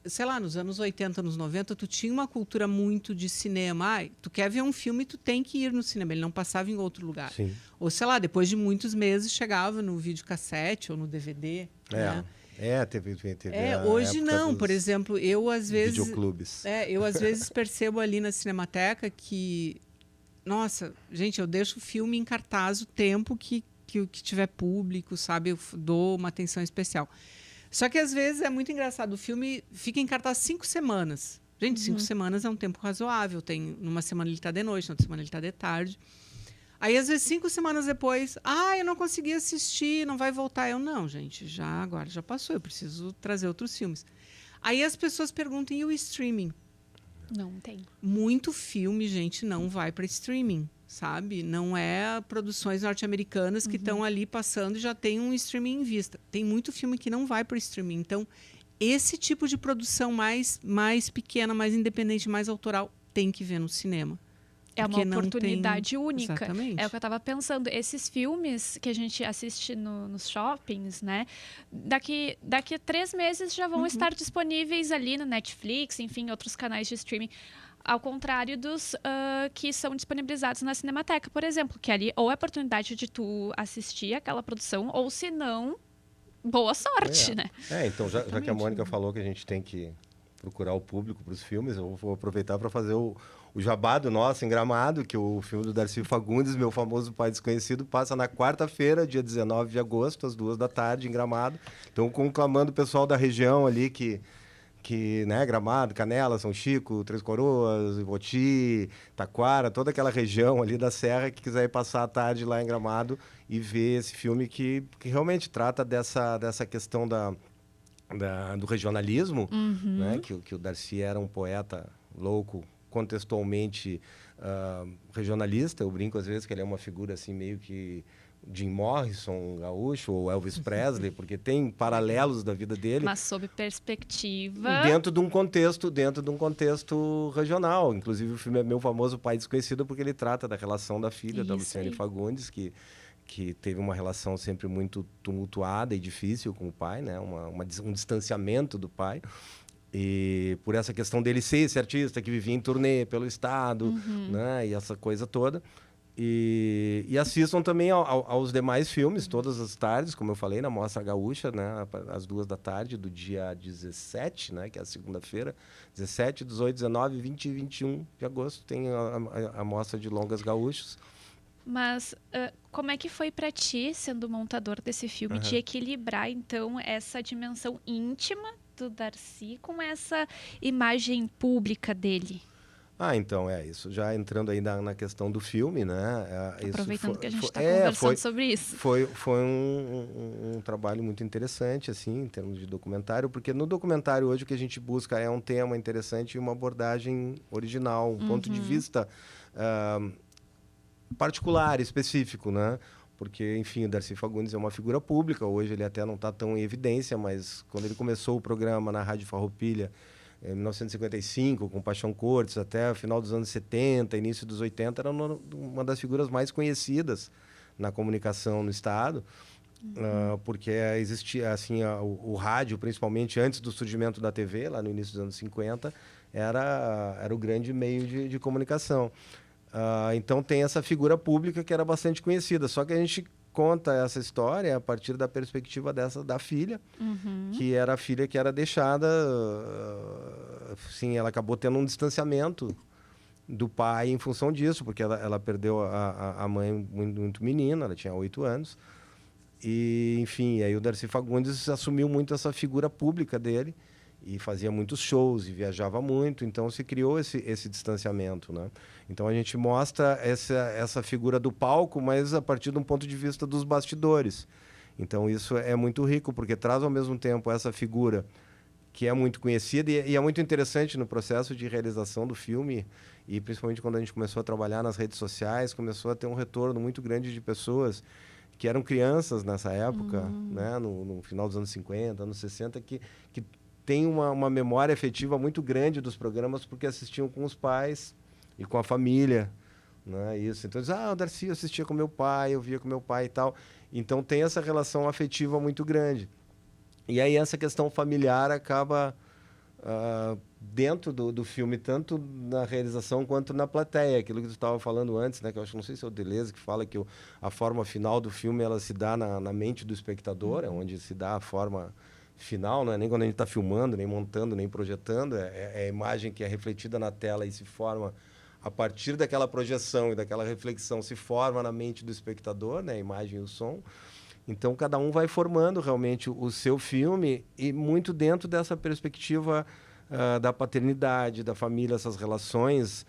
sei lá, nos anos 80, anos 90, tu tinha uma cultura muito de cinema. Tu quer ver um filme, tu tem que ir no cinema. Ele não passava em outro lugar. Sim. Ou, sei lá, depois de muitos meses, chegava no videocassete ou no DVD. Né? Teve hoje não. Por exemplo, eu às vezes... Videoclubes. Eu às vezes percebo ali na Cinemateca que... Nossa, gente, eu deixo o filme em cartaz o tempo que tiver público, sabe? Eu dou uma atenção especial. Só que às vezes é muito engraçado. O filme fica em cartaz 5 semanas. Gente, 5 semanas é um tempo razoável. Numa semana ele está de noite, na outra semana ele está de tarde. Aí, às vezes, 5 semanas depois, eu não consegui assistir, não vai voltar. Eu, não, gente, agora já passou, eu preciso trazer outros filmes. Aí as pessoas perguntam, e o streaming? Não tem. Muito filme, gente, não vai para streaming, sabe? Não é produções norte-americanas que estão ali passando e já tem um streaming em vista. Tem muito filme que não vai para streaming. Então, esse tipo de produção mais pequena, mais independente, mais autoral, tem que ver no cinema. É uma oportunidade única. Exatamente. É o que eu estava pensando. Esses filmes que a gente assiste nos shoppings, né? Daqui a 3 meses já vão estar disponíveis ali no Netflix, enfim, outros canais de streaming. Ao contrário dos que são disponibilizados na Cinemateca, por exemplo. Que ali ou é a oportunidade de tu assistir aquela produção, ou se não, boa sorte, né? Então, já que a Mônica falou que a gente tem que procurar o público para os filmes, eu vou aproveitar para fazer o jabá do nosso em Gramado, que o filme do Darcy Fagundes, Meu Famoso Pai Desconhecido, passa na quarta-feira, dia 19 de agosto, às 14h em Gramado. Então, conclamando o pessoal da região ali que né, Gramado, Canela, São Chico, Três Coroas, Ivoti, Taquara, toda aquela região ali da Serra que quiser ir passar a tarde lá em Gramado e ver esse filme que realmente trata dessa questão do regionalismo, né, que o Darcy era um poeta louco, contextualmente regionalista. Eu brinco às vezes que ele é uma figura assim meio que Jim Morrison, gaúcho, ou Elvis Presley, porque tem paralelos da vida dele. Mas sob perspectiva... Dentro de um contexto regional. Inclusive o filme é Meu Famoso Pai Desconhecido, porque ele trata da relação da filha, da Luciane Fagundes, que teve uma relação sempre muito tumultuada e difícil com o pai, né? Um distanciamento do pai. E por essa questão dele ser esse artista que vivia em turnê pelo estado, né? E essa coisa toda. E assistam também aos demais filmes, todas as tardes, como eu falei, na Mostra Gaúcha, né? Às 14h do dia 17, né? Que é a segunda-feira. 17, 18, 19, 20 e 21 de agosto tem a Mostra de Longas Gaúchos. Mas como é que foi para ti, sendo montador desse filme, de equilibrar, então, essa dimensão íntima do Darcy com essa imagem pública dele? Então, isso. Já entrando aí na questão do filme, né? Aproveitando que a gente está conversando sobre isso. Foi um trabalho muito interessante, assim, em termos de documentário, porque no documentário hoje o que a gente busca é um tema interessante e uma abordagem original, um ponto de vista particular, específico, né? Porque, enfim, o Darcy Fagundes é uma figura pública. Hoje ele até não está tão em evidência, mas quando ele começou o programa na Rádio Farroupilha, em 1955, com Paixão Cortes, até o final dos anos 70, início dos 80, era uma das figuras mais conhecidas na comunicação no Estado, porque existia, assim, o rádio, principalmente antes do surgimento da TV, lá no início dos anos 50, era o grande meio de comunicação. Então tem essa figura pública que era bastante conhecida, só que a gente conta essa história a partir da perspectiva da filha, que era a filha que era deixada, assim, ela acabou tendo um distanciamento do pai em função disso, porque ela perdeu a mãe muito menina, ela tinha 8 anos, e enfim, aí o Darcy Fagundes assumiu muito essa figura pública dele, e fazia muitos shows e viajava muito, então se criou esse distanciamento, né? Então a gente mostra essa figura do palco, mas a partir de um ponto de vista dos bastidores. Então isso é muito rico, porque traz ao mesmo tempo essa figura que é muito conhecida e é muito interessante no processo de realização do filme, e principalmente quando a gente começou a trabalhar nas redes sociais, começou a ter um retorno muito grande de pessoas que eram crianças nessa época, né, no final dos anos 50, anos 60, que tem uma memória afetiva muito grande dos programas porque assistiam com os pais e com a família, né, isso. Então, o Darcy eu assistia com meu pai, eu via com meu pai e tal. Então, tem essa relação afetiva muito grande. E aí essa questão familiar acaba dentro do filme, tanto na realização quanto na plateia. Aquilo que tu estava falando antes, né? Que eu acho, não sei se é o Deleuze que fala que a forma final do filme ela se dá na mente do espectador, é onde se dá a forma final, não é nem quando a gente está filmando, nem montando, nem projetando, é a imagem que é refletida na tela e se forma a partir daquela projeção e daquela reflexão, se forma na mente do espectador, né? A imagem e o som. Então, cada um vai formando realmente o seu filme e muito dentro dessa perspectiva da paternidade, da família, essas relações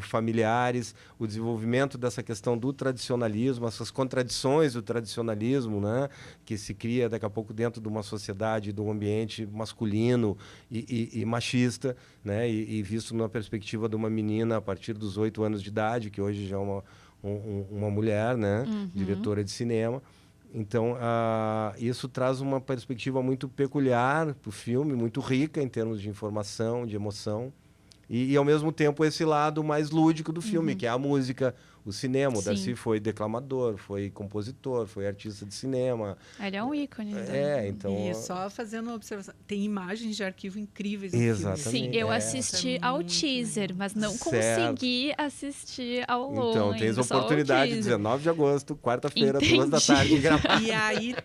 familiares, o desenvolvimento dessa questão do tradicionalismo, essas contradições do tradicionalismo, né, que se cria daqui a pouco dentro de uma sociedade, de um ambiente masculino e machista, né, e visto numa perspectiva de uma menina a partir dos 8 anos de idade, que hoje já é uma mulher, né, diretora de cinema. Então, isso traz uma perspectiva muito peculiar para o filme, muito rica em termos de informação, de emoção. E, ao mesmo tempo, esse lado mais lúdico do filme, que é a música, o cinema. O Darcy foi declamador, foi compositor, foi artista de cinema. Ele é um ícone. Então... E só fazendo uma observação, tem imagens de arquivo incríveis no Exatamente. filme. Sim, eu assisti ao teaser, mas não consegui assistir ao longo. Então, tens oportunidade, 19 de agosto, quarta-feira, 2 da tarde, gravar. E aí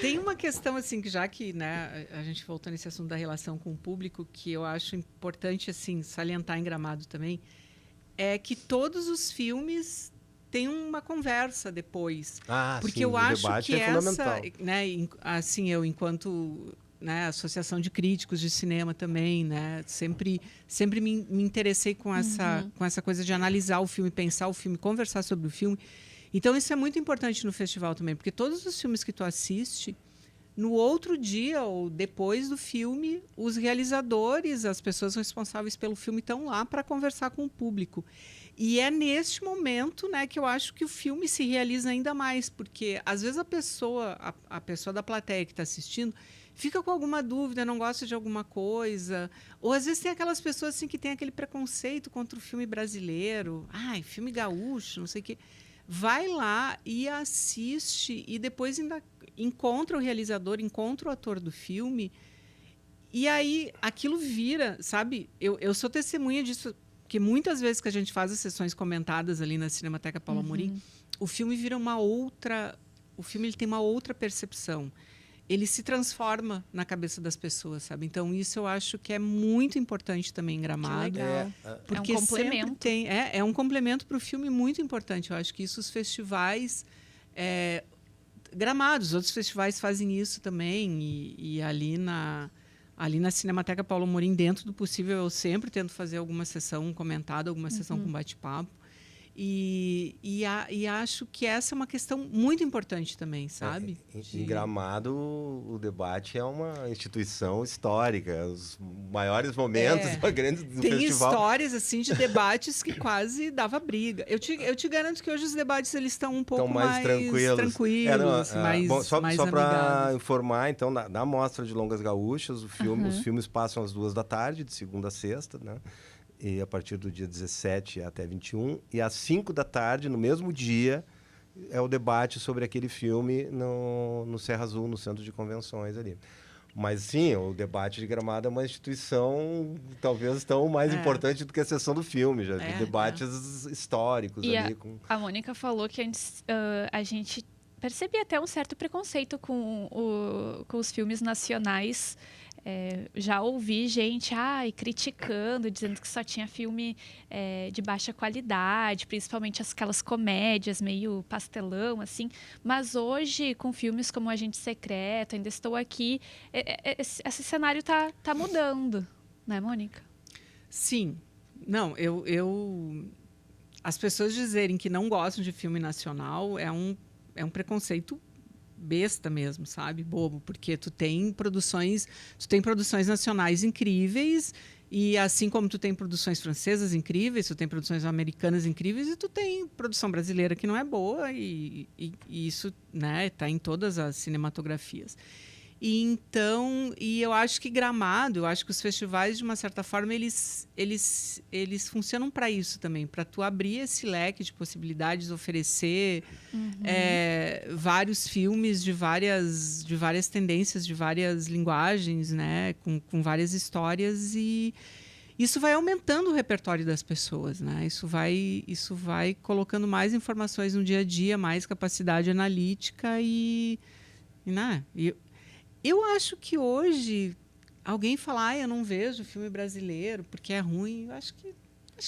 tem uma questão, assim, que já que, né, a gente voltou nesse assunto da relação com o público, que eu acho importante, assim, salientar em Gramado também, é que todos os filmes têm uma conversa depois. Porque sim, eu acho que essa, né, assim, eu enquanto, né, associação de críticos de cinema também, né, sempre me interessei com essa coisa de analisar o filme, pensar o filme, conversar sobre o filme. Então isso é muito importante no festival também, porque todos os filmes que tu assiste, no outro dia ou depois do filme, os realizadores, as pessoas responsáveis pelo filme estão lá para conversar com o público. E é neste momento, né, que eu acho que o filme se realiza ainda mais, porque às vezes a pessoa da plateia que está assistindo fica com alguma dúvida, não gosta de alguma coisa, ou às vezes tem aquelas pessoas assim que têm aquele preconceito contra o filme brasileiro, filme gaúcho, não sei o quê. Vai lá e assiste e depois ainda encontra o realizador, encontra o ator do filme e aí aquilo vira, sabe? Eu sou testemunha disso, que muitas vezes que a gente faz as sessões comentadas ali na Cinemateca Paulo Amorim, o filme vira o filme ele tem uma outra percepção. Ele se transforma na cabeça das pessoas, sabe? Então, isso eu acho que é muito importante também em Gramado. Que legal. Porque é um complemento. É um complemento para o filme muito importante. Eu acho que isso os festivais... Gramado, os outros festivais fazem isso também. E ali na Cinemateca Paulo Amorim, dentro do possível, eu sempre tento fazer alguma sessão comentada, alguma sessão com bate-papo. E acho que essa é uma questão muito importante também, sabe? Em Gramado, o debate é uma instituição histórica. Os maiores momentos grandes do tem festival. Tem histórias assim de debates que quase dava briga. Eu te garanto que hoje os debates eles estão um pouco mais tranquilos, só para amigáveis. informar, então, na Mostra de Longas Gaúchas, os filmes passam às 2 da tarde, de segunda a sexta, né? E a partir do dia 17 até 21. E às 5 da tarde, no mesmo dia, é o debate sobre aquele filme no Serra Azul, no Centro de Convenções ali. Mas, sim, o debate de Gramado é uma instituição talvez tão mais importante do que a sessão do filme, já de debates históricos. E ali. A Mônica falou que antes a gente percebia até um certo preconceito com os filmes nacionais. Já ouvi gente criticando, dizendo que só tinha filme de baixa qualidade, principalmente aquelas comédias meio pastelão, assim. Mas hoje, com filmes como Agente Secreto, Ainda Estou Aqui, esse cenário tá mudando, né, Mônica? Sim. Não, as pessoas dizerem que não gostam de filme nacional é um preconceito besta mesmo, sabe? Bobo, porque tu tem produções nacionais incríveis, e assim como tu tem produções francesas incríveis, tu tem produções americanas incríveis, e tu tem produção brasileira que não é boa, e isso, né, tá em todas as cinematografias. E eu acho que Gramado, eu acho que os festivais, de uma certa forma, eles funcionam para isso também, para tu abrir esse leque de possibilidades, oferecer vários filmes de várias tendências, de várias linguagens, né, com várias histórias, e isso vai aumentando o repertório das pessoas, né? Isso vai colocando mais informações no dia a dia, mais capacidade analítica né? Eu acho que hoje alguém falar, eu não vejo filme brasileiro porque é ruim, eu acho que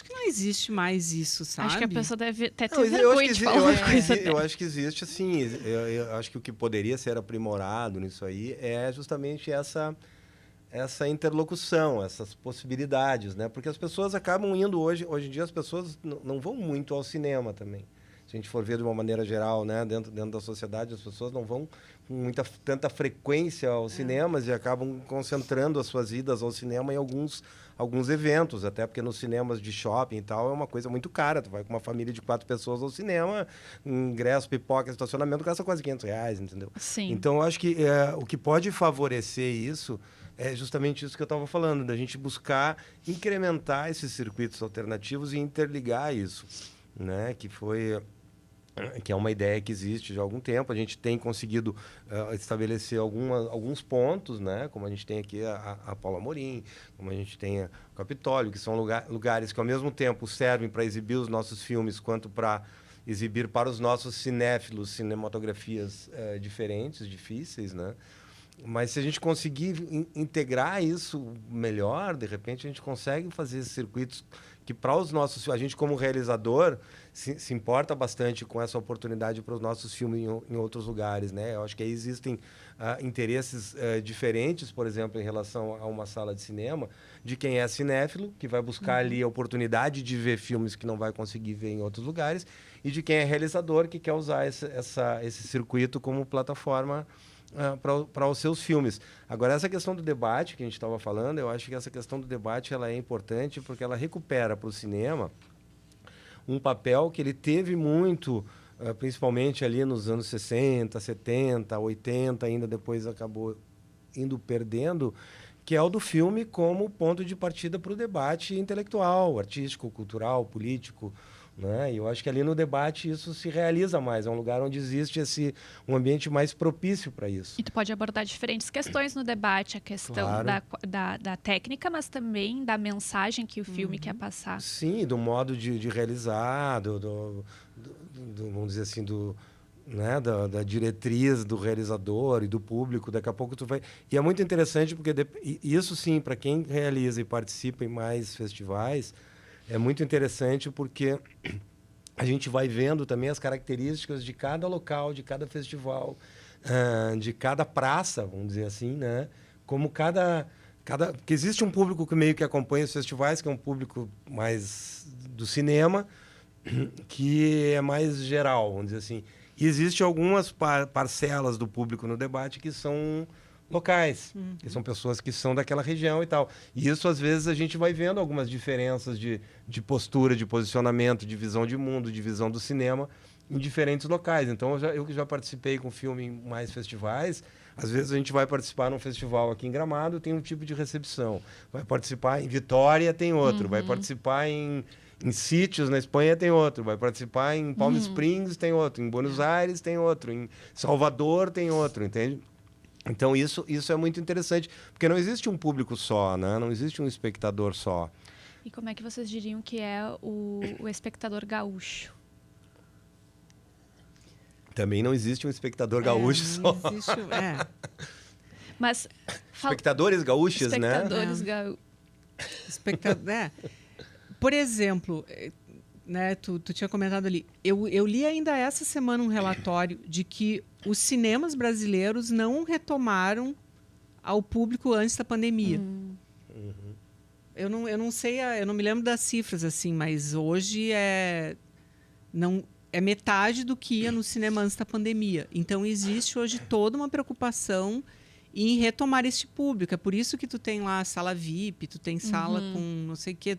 não existe mais isso, sabe? Acho que a pessoa deve até ter vergonha de falar uma coisa dessa. Eu acho que existe, assim, eu acho que o que poderia ser aprimorado nisso aí é justamente essa interlocução, essas possibilidades, né? Porque as pessoas acabam indo hoje em dia as pessoas não vão muito ao cinema também. Se a gente for ver de uma maneira geral, né, dentro da sociedade, as pessoas não vão com tanta frequência aos cinemas e acabam concentrando as suas idas ao cinema em alguns eventos, até porque nos cinemas de shopping e tal é uma coisa muito cara. Tu vai com uma família de 4 pessoas ao cinema, ingresso, pipoca, estacionamento, gasta quase R$500, entendeu? Sim. Então, eu acho que o que pode favorecer isso é justamente isso que eu estava falando, da gente buscar incrementar esses circuitos alternativos e interligar isso, né? Que é uma ideia que existe já há algum tempo. A gente tem conseguido estabelecer alguns pontos, né? Como a gente tem aqui a Paula Amorim, como a gente tem o Capitólio, que são lugares que, ao mesmo tempo, servem para exibir os nossos filmes, quanto para exibir para os nossos cinéfilos cinematografias diferentes, difíceis, né? Mas se a gente conseguir integrar isso melhor, de repente a gente consegue fazer esses circuitos que, para os nossos... A gente, como realizador, se importa bastante com essa oportunidade para os nossos filmes em outros lugares, né? Eu acho que aí existem interesses diferentes, por exemplo, em relação a uma sala de cinema, de quem é cinéfilo, que vai buscar ali a oportunidade de ver filmes que não vai conseguir ver em outros lugares, e de quem é realizador, que quer usar esse circuito como plataforma para os seus filmes. Agora, essa questão do debate que a gente estava falando, eu acho que essa questão do debate ela é importante porque ela recupera para o cinema um papel que ele teve muito, principalmente ali nos anos 60, 70, 80, ainda depois acabou indo perdendo, que é o do filme como ponto de partida para o debate intelectual, artístico, cultural, político, né? E eu acho que ali no debate isso se realiza mais, é um lugar onde existe um ambiente mais propício para isso. E tu pode abordar diferentes questões no debate, a questão da técnica, mas também da mensagem que o filme quer passar. Sim, do modo de realizar, vamos dizer assim, né, da diretriz do realizador e do público. Daqui a pouco tu vai... E é muito interessante porque isso sim, para quem realiza e participa em mais festivais, é muito interessante porque a gente vai vendo também as características de cada local, de cada festival, de cada praça, vamos dizer assim, né? Como que existe um público que meio que acompanha os festivais, que é um público mais do cinema, que é mais geral, vamos dizer assim. E existe algumas parcelas do público no debate que são locais, que são pessoas que são daquela região e tal. E isso, às vezes, a gente vai vendo algumas diferenças de postura, de posicionamento, de visão de mundo, de visão do cinema em diferentes locais. Então, eu que já participei com filme em mais festivais, às vezes a gente vai participar num festival aqui em Gramado, tem um tipo de recepção. Vai participar em Vitória, tem outro. Vai participar em sítios na Espanha, tem outro. Vai participar em Palm Springs, tem outro. Em Buenos Aires, tem outro. Em Salvador, tem outro, entende? Então, isso é muito interessante, porque não existe um público só, né? Não existe um espectador só. E como é que vocês diriam que é o espectador gaúcho? Também não existe um espectador gaúcho só. Existe, Mas espectadores gaúchos, né? Espectadores gaúchos. Por exemplo, né, tu tinha comentado ali, eu li ainda essa semana um relatório de que os cinemas brasileiros não retomaram ao público antes da pandemia. Eu não sei, eu não me lembro das cifras assim, mas hoje é metade do que ia no cinema antes da pandemia. Então, existe hoje toda uma preocupação em retomar este público. É por isso que tu tem lá a sala VIP, tu tem sala com não sei o quê.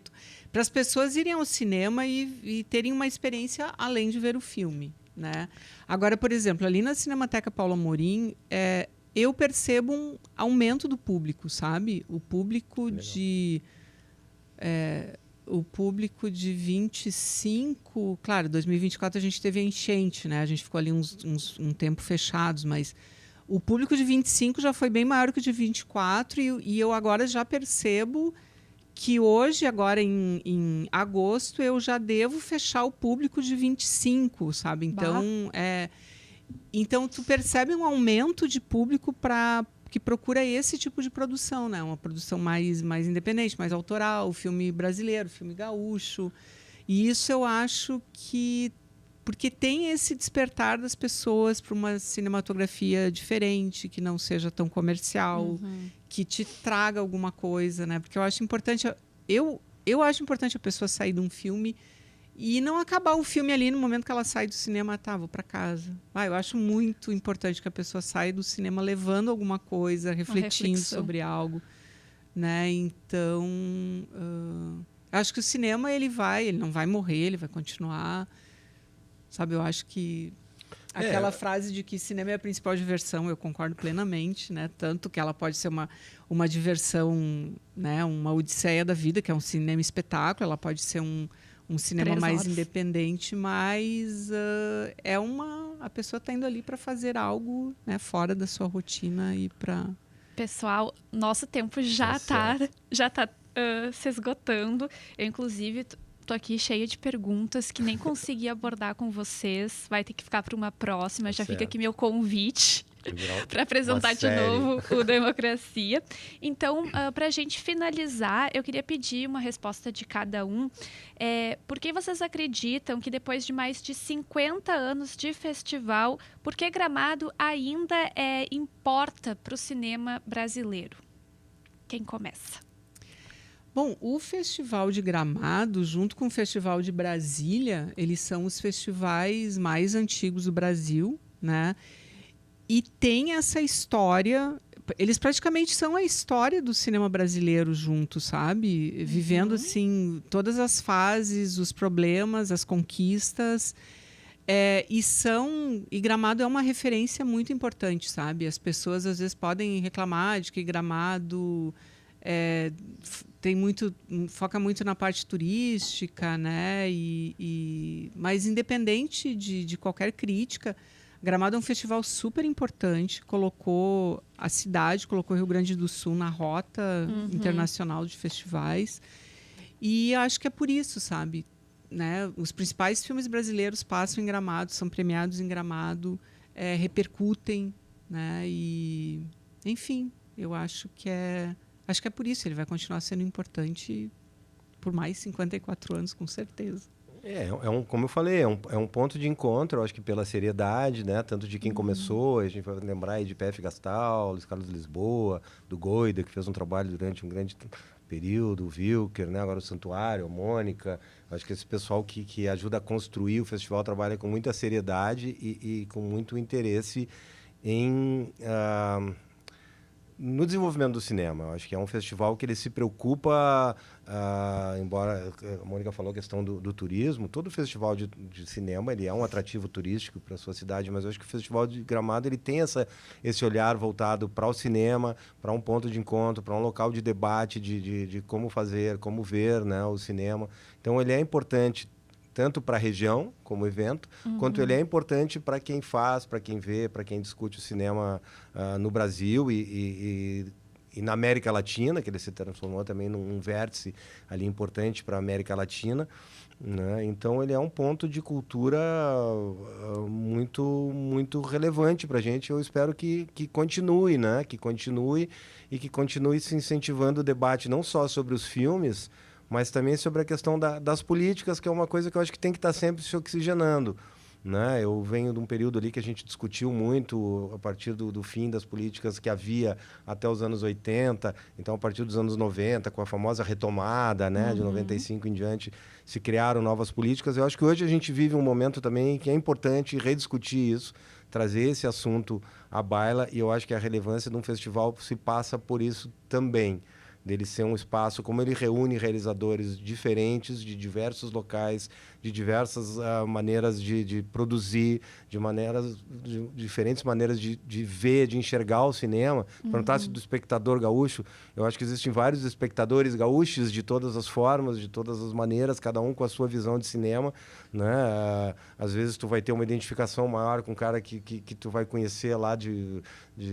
Para as pessoas irem ao cinema e terem uma experiência além de ver o filme, né? Agora, por exemplo, ali na Cinemateca Paulo Amorim, eu percebo um aumento do público, sabe? O público o público de 25... Claro, 2024 a gente teve a enchente, né? A gente ficou ali um tempo fechados, mas o público de 25 já foi bem maior que o de 24 e eu agora já percebo que hoje, agora em agosto, eu já devo fechar o público de 25, sabe? Então tu percebe um aumento de público que procura esse tipo de produção, né? Uma produção mais independente, mais autoral, filme brasileiro, filme gaúcho. E isso eu acho que... Porque tem esse despertar das pessoas para uma cinematografia diferente, que não seja tão comercial, que te traga alguma coisa, né? Porque eu acho importante... Eu acho importante a pessoa sair de um filme e não acabar o filme ali no momento que ela sai do cinema, vou para casa. Eu acho muito importante que a pessoa saia do cinema levando alguma coisa, refletindo sobre algo, né? Então, acho que o cinema ele não vai morrer, ele vai continuar. Sabe, eu acho que aquela frase de que cinema é a principal diversão, eu concordo plenamente, né? Tanto que ela pode ser uma diversão, né? Uma odisseia da vida, que é um cinema espetáculo, ela pode ser um cinema mais independente, mas a pessoa está indo ali para fazer algo, né? Fora da sua rotina e para... Pessoal, nosso tempo já está se esgotando. Eu, inclusive... Estou aqui cheia de perguntas que nem consegui abordar com vocês. Vai ter que ficar para uma próxima. Já fica aqui meu convite para apresentar de novo o Democracia. Então, para a gente finalizar, eu queria pedir uma resposta de cada um. Por que vocês acreditam que depois de mais de 50 anos de festival, por que Gramado ainda importa para o cinema brasileiro? Quem começa? Bom, o Festival de Gramado, junto com o Festival de Brasília, eles são os festivais mais antigos do Brasil, né? E tem essa história... Eles praticamente são a história do cinema brasileiro juntos, sabe? Vivendo, assim, todas as fases, os problemas, as conquistas. E Gramado é uma referência muito importante, sabe? As pessoas, às vezes, podem reclamar de que Gramado... foca muito na parte turística, né? Mas independente de qualquer crítica, Gramado é um festival super importante, colocou a cidade, colocou o Rio Grande do Sul na rota internacional de festivais. E acho que é por isso, sabe? Né? Os principais filmes brasileiros passam em Gramado, são premiados em Gramado, repercutem, né? E, enfim, eu acho que é por isso, ele vai continuar sendo importante por mais 54 anos, com certeza. Como eu falei, é um ponto de encontro, eu acho que pela seriedade, né? Tanto de quem começou, a gente vai lembrar aí de P.F. Gastal, Luiz Carlos Lisboa, do Goida, que fez um trabalho durante um grande período, o Wilker, né? Agora o Santuário, a Mônica. Acho que esse pessoal que ajuda a construir o festival trabalha com muita seriedade e com muito interesse no desenvolvimento do cinema. Eu acho que é um festival que ele se preocupa, embora a Mônica falou a questão do turismo, todo festival de cinema ele é um atrativo turístico para a sua cidade, mas eu acho que o Festival de Gramado ele tem esse olhar voltado para o cinema, para um ponto de encontro, para um local de debate, de como fazer, como ver, né, o cinema. Então ele é importante tanto para a região, como evento, quanto ele é importante para quem faz, para quem vê, para quem discute o cinema no Brasil e na América Latina, que ele se transformou também num vértice ali importante para a América Latina, né? Então, ele é um ponto de cultura muito, muito relevante para a gente. Eu espero que continue, né? Que continue se incentivando o debate não só sobre os filmes, mas também sobre a questão das políticas, que é uma coisa que eu acho que tem que estar sempre se oxigenando. né? Eu venho de um período ali que a gente discutiu muito a partir do fim das políticas que havia até os anos 80, então a partir dos anos 90, com a famosa retomada, né, de 95 em diante, se criaram novas políticas. Eu acho que hoje a gente vive um momento também que é importante rediscutir isso, trazer esse assunto à baila, e eu acho que a relevância de um festival se passa por isso também, dele ser um espaço, como ele reúne realizadores diferentes, de diversos locais, de diversas maneiras de produzir, de diferentes maneiras de ver, de enxergar o cinema. Perguntasse do espectador gaúcho, eu acho que existem vários espectadores gaúchos de todas as formas, de todas as maneiras, cada um com a sua visão de cinema, né? Às vezes tu vai ter uma identificação maior com um cara que tu vai conhecer lá de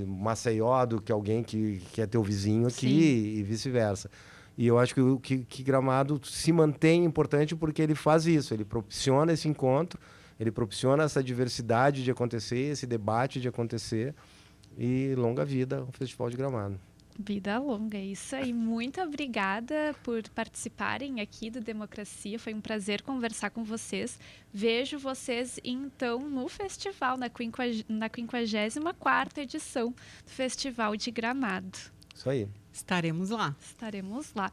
Maceió do que alguém que é teu vizinho aqui. Sim. E vice-versa. E eu acho que Gramado se mantém importante porque ele faz isso, ele propiciona esse encontro, ele propiciona essa diversidade de acontecer, esse debate de acontecer, e longa vida o Festival de Gramado. Vida longa, isso aí. Muito obrigada por participarem aqui do Democracia. Foi um prazer conversar com vocês. Vejo vocês, então, no festival, na 54ª edição do Festival de Gramado. Isso aí. Estaremos lá. Estaremos lá.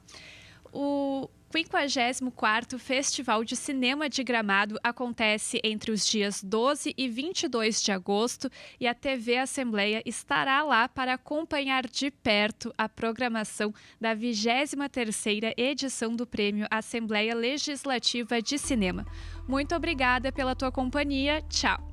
O 54º Festival de Cinema de Gramado acontece entre os dias 12 e 22 de agosto e a TV Assembleia estará lá para acompanhar de perto a programação da 23ª edição do Prêmio Assembleia Legislativa de Cinema. Muito obrigada pela tua companhia. Tchau!